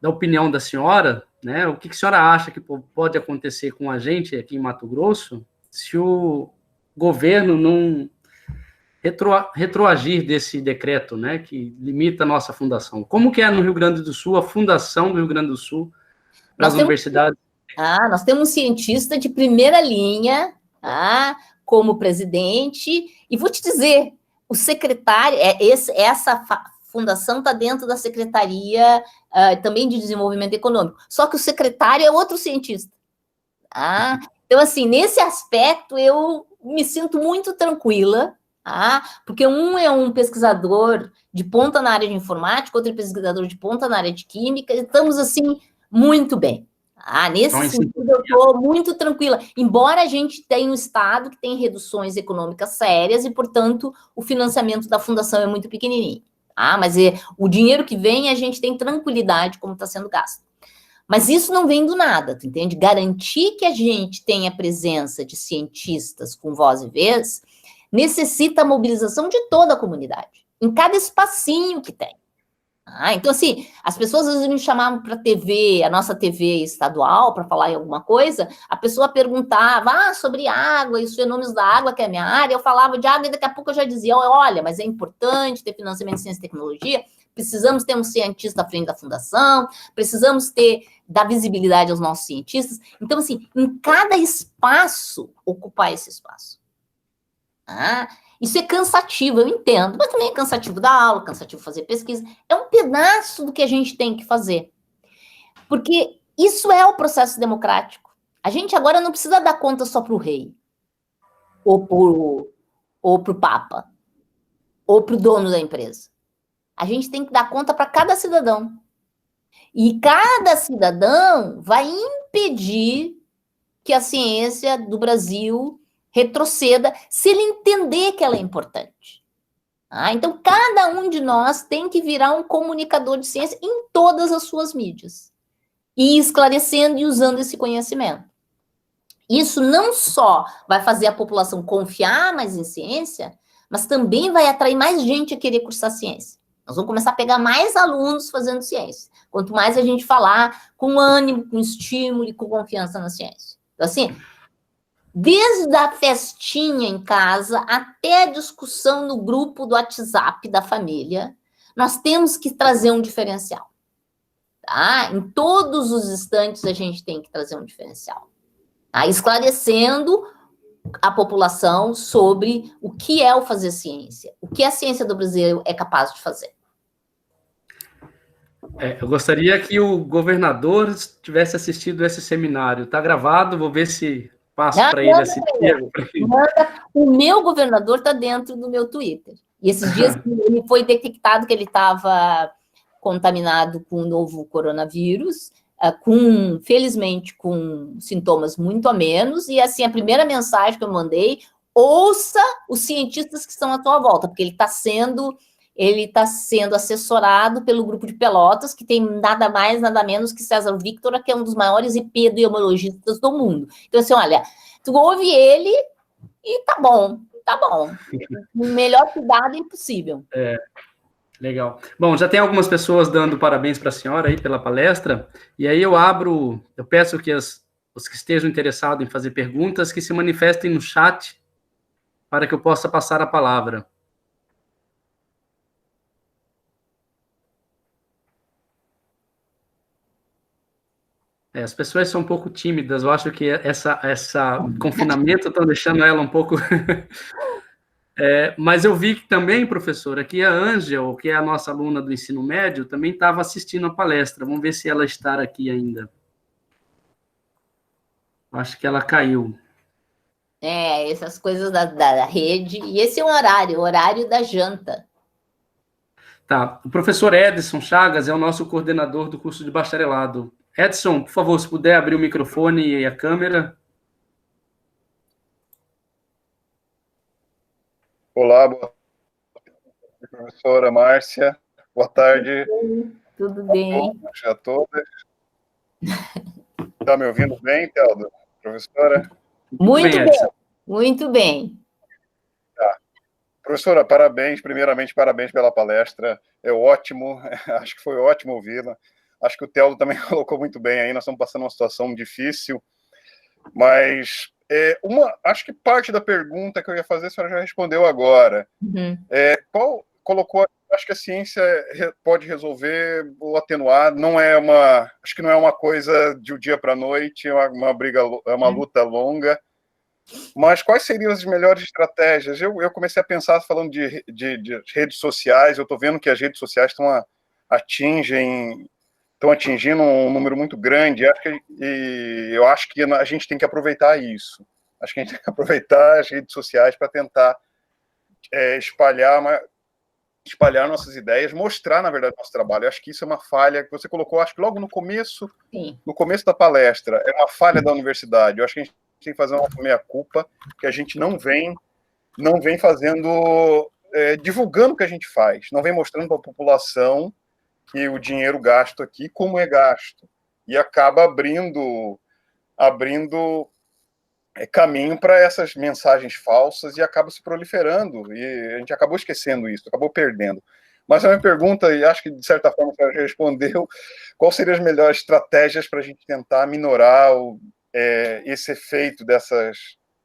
da opinião da senhora, né, o que a senhora acha que pode acontecer com a gente aqui em Mato Grosso se o governo não retroagir desse decreto, né, que limita a nossa fundação. Como que é no Rio Grande do Sul, a fundação do Rio Grande do Sul, para as universidades?
Nós temos um cientista de primeira linha, como presidente, e vou te dizer, o secretário, essa fundação está dentro da Secretaria também de Desenvolvimento Econômico, só que o secretário é outro cientista. Então, assim, nesse aspecto, eu me sinto muito tranquila, porque um é um pesquisador de ponta na área de informática, outro é pesquisador de ponta na área de química, estamos, assim, muito bem. Nesse sentido, eu estou muito tranquila, embora a gente tenha um Estado que tem reduções econômicas sérias e, portanto, o financiamento da fundação é muito pequenininho. Mas o dinheiro que vem, a gente tem tranquilidade como está sendo gasto. Mas isso não vem do nada, tu entende? Garantir que a gente tenha a presença de cientistas com voz e vez necessita a mobilização de toda a comunidade, em cada espacinho que tem. Então, assim, as pessoas às vezes me chamavam para a TV, a nossa TV estadual, para falar em alguma coisa, a pessoa perguntava sobre água e os fenômenos da água, que é a minha área, eu falava de água e daqui a pouco eu já dizia, olha, mas é importante ter financiamento de ciência e tecnologia, precisamos ter um cientista à frente da fundação, precisamos dar visibilidade aos nossos cientistas. Então, assim, em cada espaço, ocupar esse espaço. Isso é cansativo, eu entendo, mas também é cansativo dar aula, cansativo fazer pesquisa. É um pedaço do que a gente tem que fazer. Porque isso é o processo democrático. A gente agora não precisa dar conta só para o rei, ou para o papa, ou para o dono da empresa. A gente tem que dar conta para cada cidadão. E cada cidadão vai impedir que a ciência do Brasil retroceda se ele entender que ela é importante. Então, cada um de nós tem que virar um comunicador de ciência em todas as suas mídias. E esclarecendo e usando esse conhecimento. Isso não só vai fazer a população confiar mais em ciência, mas também vai atrair mais gente a querer cursar ciência. Nós vamos começar a pegar mais alunos fazendo ciência. Quanto mais a gente falar com ânimo, com estímulo e com confiança na ciência. Então, assim, desde a festinha em casa até a discussão no grupo do WhatsApp da família, nós temos que trazer um diferencial. Em todos os instantes a gente tem que trazer um diferencial. Esclarecendo a população sobre o que é o fazer ciência, o que a ciência do Brasil é capaz de fazer.
Eu gostaria que o governador tivesse assistido esse seminário. Está gravado, vou ver se passo para ele assistir.
O meu governador está dentro do meu Twitter. E esses dias ele foi detectado que ele estava contaminado com o novo coronavírus, felizmente com sintomas muito a menos, e assim, a primeira mensagem que eu mandei, ouça os cientistas que estão à tua volta, porque ele está sendo ele está sendo assessorado pelo grupo de Pelotas, que tem nada mais, nada menos que César Victor, que é um dos maiores epidemiologistas do mundo. Então, assim, olha, tu ouve ele e tá bom. O melhor cuidado é impossível.
Legal. Bom, já tem algumas pessoas dando parabéns para a senhora aí pela palestra, e aí eu peço que os que estejam interessados em fazer perguntas, que se manifestem no chat, para que eu possa passar a palavra. As pessoas são um pouco tímidas, eu acho que essa confinamento estão deixando ela um pouco... mas eu vi que também, professora, que a Ângela, que é a nossa aluna do ensino médio, também estava assistindo a palestra. Vamos ver se ela está aqui ainda. Acho que ela caiu.
Essas coisas da rede. E esse é o horário da janta.
Tá. O professor Edson Chagas é o nosso coordenador do curso de bacharelado. Edson, por favor, se puder abrir o microfone e a câmera.
Olá, boa tarde, professora Márcia. Boa tarde.
Tudo bem.
A todas. Está me ouvindo bem, Teldo? Professora?
Muito bem.
Tá. Professora, parabéns. Primeiramente, parabéns pela palestra. É ótimo. Acho que foi ótimo ouvi-la. Acho que o Teldo também colocou muito bem aí. Nós estamos passando uma situação difícil, mas acho que parte da pergunta que eu ia fazer a senhora já respondeu agora.
Uhum.
Acho que a ciência pode resolver ou atenuar. Acho que não é uma coisa de um dia para a noite, é uma luta longa. Mas quais seriam as melhores estratégias? Eu comecei a pensar falando de redes sociais. Eu estou vendo que as redes sociais estão atingindo um número muito grande. Eu acho que a gente tem que aproveitar isso. Acho que a gente tem que aproveitar as redes sociais para tentar espalhar nossas ideias, mostrar, na verdade, nosso trabalho. Eu acho que isso é uma falha que você colocou, acho que logo no começo da palestra. É uma falha da universidade. Eu acho que a gente tem que fazer uma meia-culpa, que a gente não vem fazendo, divulgando o que a gente faz, não vem mostrando para a população que o dinheiro gasto aqui, como é gasto, e acaba abrindo caminho para essas mensagens falsas e acaba se proliferando, e a gente acabou esquecendo isso, acabou perdendo. Mas a minha pergunta, e acho que de certa forma você já respondeu, quais seriam as melhores estratégias para a gente tentar minorar esse efeito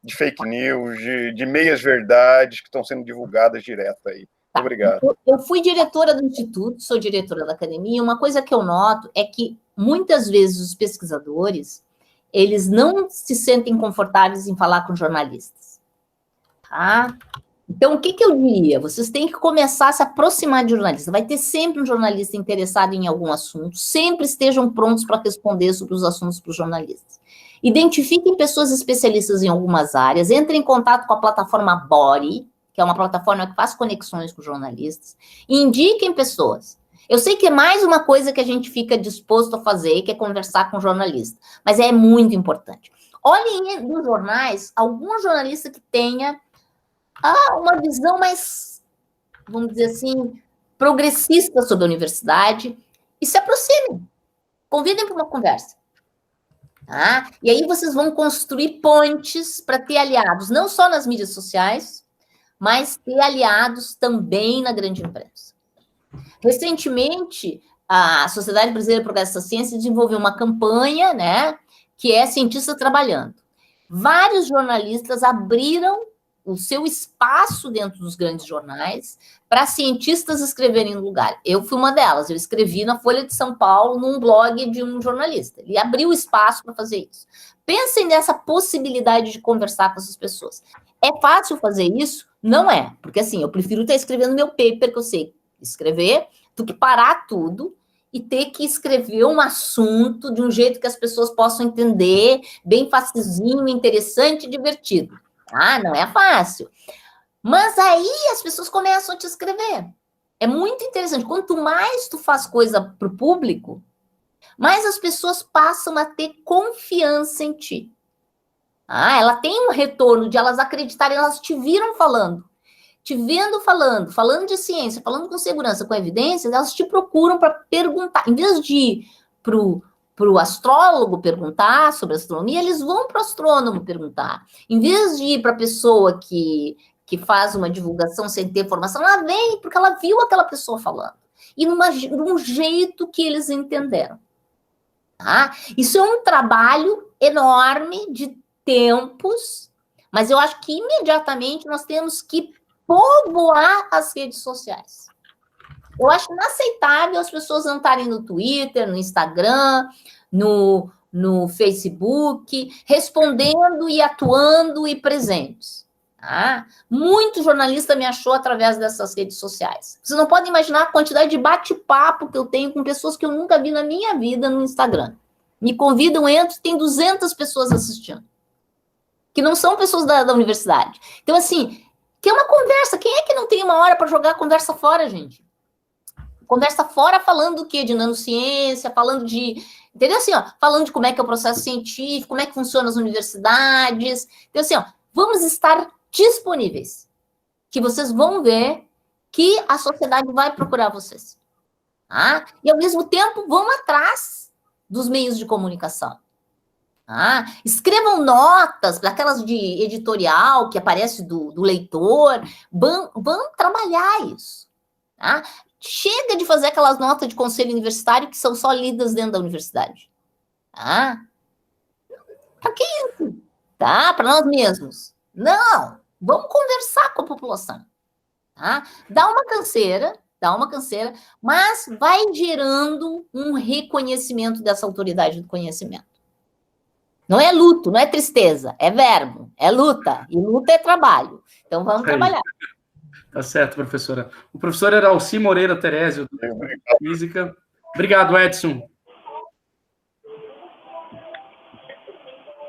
de fake news, de meias-verdades que estão sendo divulgadas direto aí? Obrigado.
Eu fui diretora do Instituto, sou diretora da academia, e uma coisa que eu noto é que, muitas vezes, os pesquisadores, eles não se sentem confortáveis em falar com jornalistas. Tá? Então, o que eu diria? Vocês têm que começar a se aproximar de jornalistas. Vai ter sempre um jornalista interessado em algum assunto, sempre estejam prontos para responder sobre os assuntos para os jornalistas. Identifiquem pessoas especialistas em algumas áreas, entrem em contato com a plataforma Bori, que é uma plataforma que faz conexões com jornalistas, e indiquem pessoas. Eu sei que é mais uma coisa que a gente fica disposto a fazer, que é conversar com jornalista, mas é muito importante. Olhem nos jornais algum jornalista que tenha uma visão mais, vamos dizer assim, progressista sobre a universidade, e se aproximem, convidem para uma conversa. Tá? E aí vocês vão construir pontes para ter aliados, não só nas mídias sociais, mas ter aliados também na grande imprensa. Recentemente, a Sociedade Brasileira de Progresso da Ciência desenvolveu uma campanha, né, que é Cientista Trabalhando. Vários jornalistas abriram o seu espaço dentro dos grandes jornais para cientistas escreverem no lugar. Eu fui uma delas, eu escrevi na Folha de São Paulo, num blog de um jornalista. Ele abriu espaço para fazer isso. Pensem nessa possibilidade de conversar com essas pessoas. É fácil fazer isso? Não é, porque assim, eu prefiro estar escrevendo meu paper, que eu sei escrever, do que parar tudo e ter que escrever um assunto de um jeito que as pessoas possam entender, bem facilzinho, interessante e divertido. Não é fácil. Mas aí as pessoas começam a te escrever. É muito interessante. Quanto mais tu faz coisa para o público, mais as pessoas passam a ter confiança em ti. Ela tem um retorno de elas acreditarem, elas te viram falando. te vendo falando de ciência, falando com segurança, com evidências, elas te procuram para perguntar. Em vez de ir para o astrólogo perguntar sobre astronomia, eles vão para o astrônomo perguntar. Em vez de ir para a pessoa que faz uma divulgação sem ter formação, ela vem porque ela viu aquela pessoa falando. E num jeito que eles entenderam. Tá? Isso é um trabalho enorme de tempos, mas eu acho que imediatamente nós temos que povoar as redes sociais. Eu acho inaceitável as pessoas não estarem no Twitter, no Instagram, no Facebook, respondendo e atuando e presentes. Tá? Muito jornalista me achou através dessas redes sociais. Vocês não podem imaginar a quantidade de bate-papo que eu tenho com pessoas que eu nunca vi na minha vida no Instagram. Me convidam, entro, tem 200 pessoas assistindo. Que não são pessoas da universidade. Então, assim, tem uma conversa. Quem é que não tem uma hora para jogar a conversa fora, gente? Conversa fora falando do quê? De nanociência, falando de... Entendeu? Assim, ó, falando de como é que é o processo científico, como é que funciona as universidades. Então, assim, ó, vamos estar disponíveis. Que vocês vão ver que a sociedade vai procurar vocês. Tá? E, ao mesmo tempo, vão atrás dos meios de comunicação. Escrevam notas, daquelas de editorial que aparece do leitor, vão trabalhar isso. Tá? Chega de fazer aquelas notas de conselho universitário que são só lidas dentro da universidade. Tá? Para que isso? Tá? Para nós mesmos. Não, vamos conversar com a população. Tá? Dá uma canseira, mas vai gerando um reconhecimento dessa autoridade do conhecimento. Não é luto, não é tristeza, é verbo, é luta. E luta é trabalho. Então, vamos trabalhar.
Tá certo, professora. O professor era Alci Moreira Terésio, do Física. Obrigado, Edson.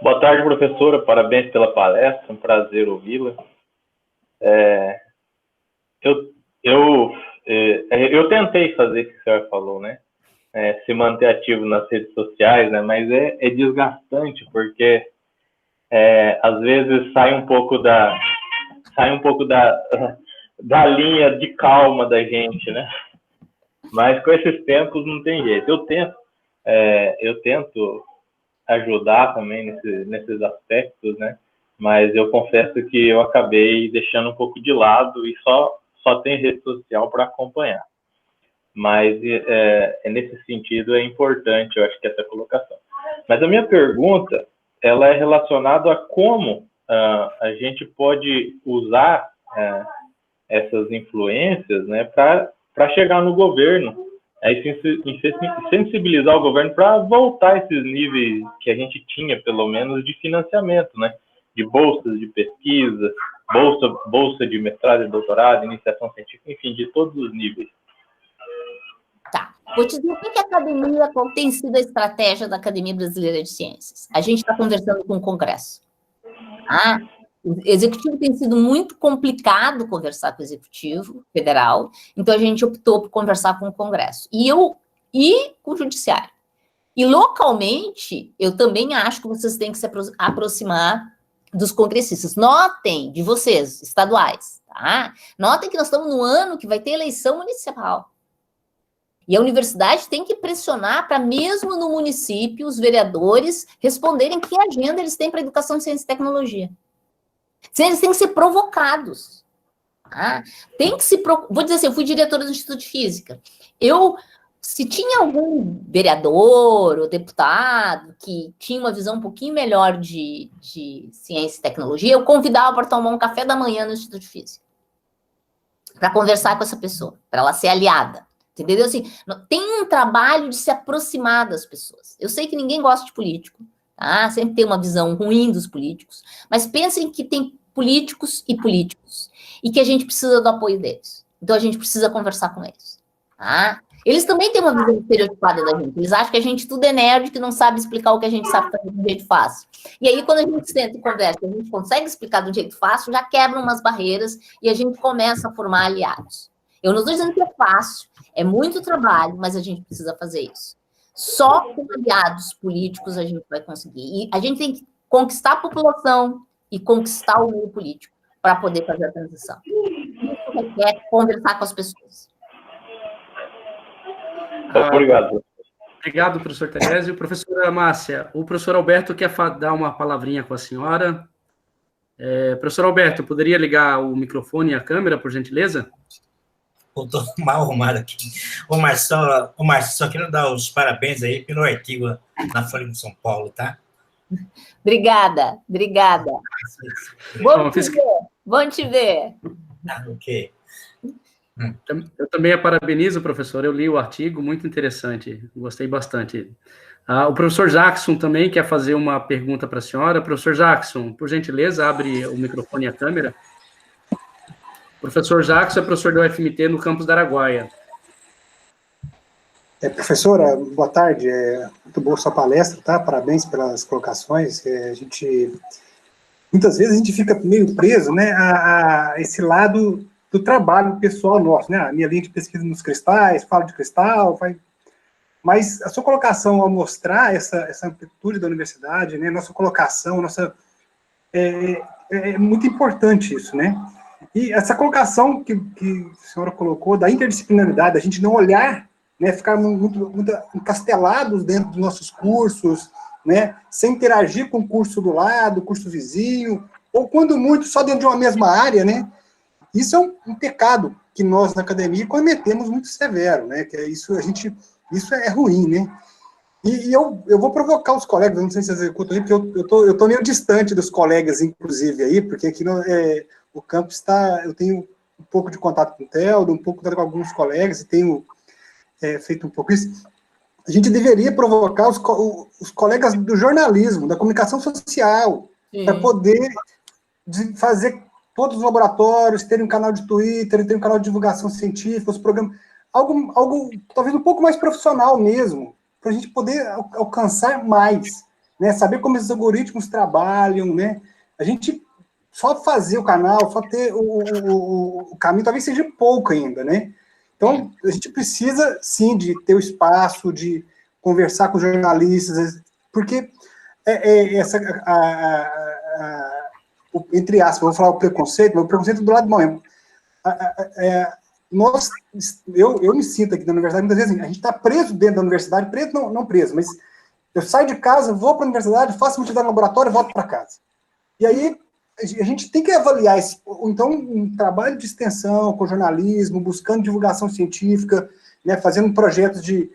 Boa tarde, professora. Parabéns pela palestra. Um prazer ouvi-la. Eu tentei fazer o que a senhora falou, né? Se manter ativo nas redes sociais, né? Mas é desgastante, porque às vezes sai um pouco da linha de calma da gente, né? Mas com esses tempos não tem jeito. Eu tento ajudar também nesses aspectos, né? Mas eu confesso que eu acabei deixando um pouco de lado e só tem rede social para acompanhar. Mas nesse sentido é importante, eu acho que essa colocação. Mas a minha pergunta, ela é relacionada a como a gente pode usar essas influências, né, para chegar no governo, e sensibilizar o governo para voltar a esses níveis que a gente tinha, pelo menos, de financiamento, né, de bolsas de pesquisa, bolsa de mestrado e doutorado, iniciação científica, enfim, de todos os níveis.
Tá. Vou te dizer o que a academia, qual tem sido a estratégia da Academia Brasileira de Ciências. A gente está conversando com o Congresso. O Executivo tem sido muito complicado conversar com o Executivo Federal, então a gente optou por conversar com o Congresso. E com o Judiciário. E localmente, eu também acho que vocês têm que se aproximar dos congressistas. Notem, de vocês, estaduais, tá? Notem que nós estamos no ano que vai ter eleição municipal. E a universidade tem que pressionar para, mesmo no município, os vereadores responderem que agenda eles têm para educação, ciência e tecnologia. Eles têm que ser provocados. Tá? Vou dizer assim, eu fui diretora do Instituto de Física. Se tinha algum vereador ou deputado que tinha uma visão um pouquinho melhor de ciência e tecnologia, eu convidava para tomar um café da manhã no Instituto de Física. Para conversar com essa pessoa, para ela ser aliada. Entendeu? Assim, tem um trabalho de se aproximar das pessoas. Eu sei que ninguém gosta de político, tá? Sempre tem uma visão ruim dos políticos, mas pensem que tem políticos e que a gente precisa do apoio deles. Então, a gente precisa conversar com eles. Tá? Eles também têm uma visão estereotipada da gente. Eles acham que a gente tudo é nerd, que não sabe explicar o que a gente sabe fazer de um jeito fácil. E aí, quando a gente senta e conversa, a gente consegue explicar de um jeito fácil, já quebram umas barreiras e a gente começa a formar aliados. Eu não estou dizendo que é fácil, é muito trabalho, mas a gente precisa fazer isso. Só com aliados políticos a gente vai conseguir. E a gente tem que conquistar a população e conquistar o meio político para poder fazer a transição. quer conversar com as pessoas.
Obrigado.
Obrigado, professor Terésio. Professora Márcia, o professor Alberto quer dar uma palavrinha com a senhora. Professor Alberto, poderia ligar o microfone e a câmera, por gentileza?
Estou mal arrumado aqui. Márcio, só quero dar os parabéns aí pelo artigo na Folha de São Paulo, tá?
Obrigada. Bom te ver.
Ok.
Eu também a parabenizo, professor. Eu li o artigo, muito interessante. Gostei bastante. O professor Jackson também quer fazer uma pergunta para a senhora. Professor Jackson, por gentileza, abre o microfone e a câmera. O professor Jackson é professor da UFMT no campus da Araguaia.
Professora, boa tarde. Muito boa sua palestra, tá? Parabéns pelas colocações. Muitas vezes a gente fica meio preso, né, a esse lado do trabalho pessoal nosso, né? A minha linha de pesquisa nos cristais, falo de cristal, mas a sua colocação ao mostrar essa amplitude da universidade, né? Nossa colocação, é muito importante isso, né? E essa colocação que a senhora colocou da interdisciplinaridade, a gente não olhar, né, ficar muito encastelados dentro dos nossos cursos, né, sem interagir com o curso do lado, o curso vizinho, ou quando muito, só dentro de uma mesma área, né? Isso é um pecado que nós, na academia, cometemos muito severo, né? Que isso é ruim, né? E eu vou provocar os colegas, não sei se vocês executam aí, porque eu tô meio distante dos colegas, inclusive, aí, porque aqui o campus está... Eu tenho um pouco de contato com o Teldo, um pouco com alguns colegas, e tenho feito um pouco isso. A gente deveria provocar os colegas do jornalismo, da comunicação social, para poder fazer todos os laboratórios, terem um canal de Twitter, terem um canal de divulgação científica, os programas, algo talvez um pouco mais profissional mesmo, para a gente poder alcançar mais, né? Saber como esses algoritmos trabalham, né? A gente só fazer o canal, só ter o caminho, talvez seja pouco ainda, né? Então, a gente precisa, sim, de ter o espaço, de conversar com os jornalistas, porque entre aspas, vou falar o preconceito, mas o preconceito do lado de mesmo. Eu me sinto aqui na universidade, muitas vezes, a gente está preso dentro da universidade, preso, não preso, mas eu saio de casa, vou para a universidade, faço uma atividade no laboratório e volto para casa. E aí, a gente tem que avaliar então, um trabalho de extensão com jornalismo, buscando divulgação científica, né, fazendo projetos de,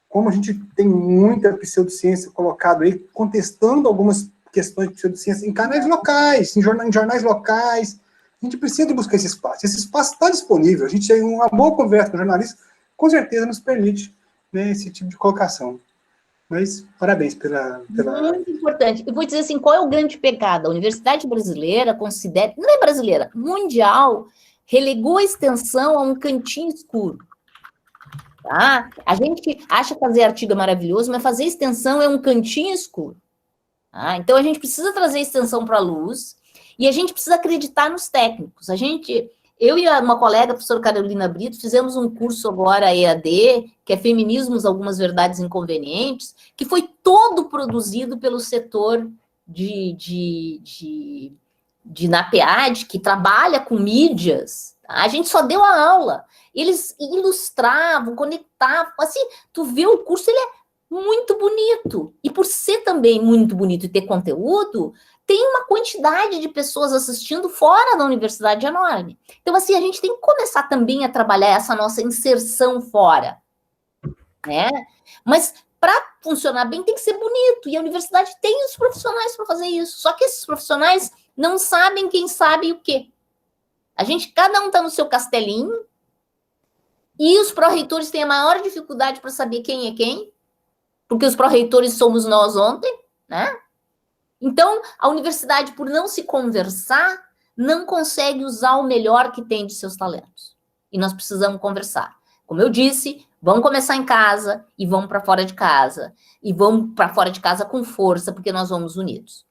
como a gente tem muita pseudociência colocado aí, contestando algumas questões de pseudociência em canais locais, em jornais locais. A gente precisa de buscar esse espaço. Esse espaço está disponível. A gente tem uma boa conversa com jornalistas, com certeza nos permite, né, esse tipo de colocação. Mas, parabéns pela...
Muito importante. Eu vou dizer assim, qual é o grande pecado? A universidade brasileira considera... Não é brasileira, mundial, relegou a extensão a um cantinho escuro. Tá? A gente acha que fazer artigo é maravilhoso, mas fazer extensão é um cantinho escuro. Tá? Então, a gente precisa trazer extensão para a luz e a gente precisa acreditar nos técnicos. Eu e uma colega, a professora Carolina Brito, fizemos um curso agora EAD, que é Feminismos, Algumas Verdades Inconvenientes, que foi todo produzido pelo setor de NAPEAD, que trabalha com mídias. Tá? A gente só deu a aula. Eles ilustravam, conectavam. Assim, tu vê o curso, ele é muito bonito. E por ser também muito bonito e ter conteúdo, tem uma quantidade de pessoas assistindo fora da universidade enorme. Então, assim, a gente tem que começar também a trabalhar essa nossa inserção fora, né? Mas, para funcionar bem, tem que ser bonito. E a universidade tem os profissionais para fazer isso. Só que esses profissionais não sabem quem sabe o quê. Cada um está no seu castelinho, e os pró-reitores têm a maior dificuldade para saber quem é quem, porque os pró-reitores somos nós ontem, né? Então, a universidade, por não se conversar, não consegue usar o melhor que tem de seus talentos. E nós precisamos conversar. Como eu disse, vamos começar em casa e vamos para fora de casa. E vamos para fora de casa com força, porque nós vamos unidos.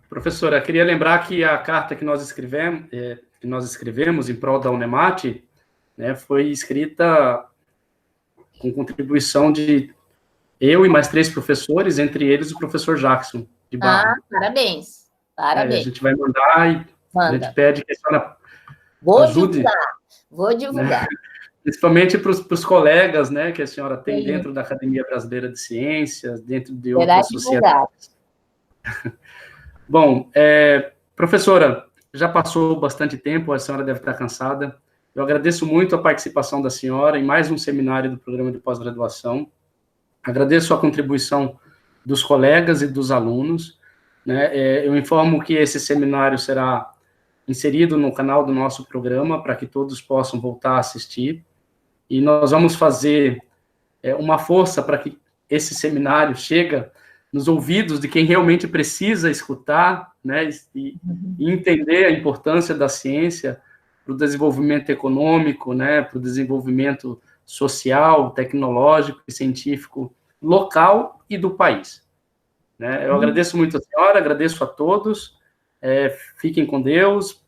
Professora, queria lembrar que a carta que nós escrevemos em prol da UNEMAT, né, foi escrita com contribuição de eu e mais 3 professores, entre eles o professor Jackson, de Barra.
Parabéns. Parabéns.
A gente vai mandar e
Manda.
A gente pede que a senhora
Vou
ajude,
divulgar.
né, principalmente para os colegas, né, que a senhora tem
Sim.
dentro da Academia Brasileira de Ciências, dentro de
Será
outras sociedades. Bom, professora, já passou bastante tempo, a senhora deve estar cansada. Eu agradeço muito a participação da senhora em mais um seminário do programa de pós-graduação. Agradeço a contribuição dos colegas e dos alunos, né? Eu informo que esse seminário será inserido no canal do nosso programa para que todos possam voltar a assistir. E nós vamos fazer uma força para que esse seminário chegue nos ouvidos de quem realmente precisa escutar, né, e entender a importância da ciência para o desenvolvimento econômico, né, para o desenvolvimento social, tecnológico e científico local e do país. Né? Eu agradeço muito a senhora, agradeço a todos, fiquem com Deus,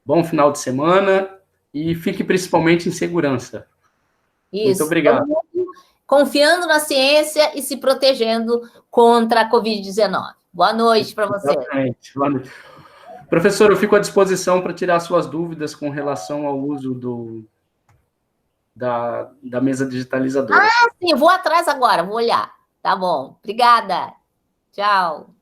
bom final de semana e fique principalmente em segurança.
Isso.
Muito obrigado.
Confiando na ciência e se protegendo contra a Covid-19. Boa noite para você.
Exatamente. Boa noite. Professor, eu fico à disposição para tirar suas dúvidas com relação ao uso da mesa digitalizadora.
Ah, sim, eu vou atrás agora, vou olhar. Tá bom. Obrigada. Tchau.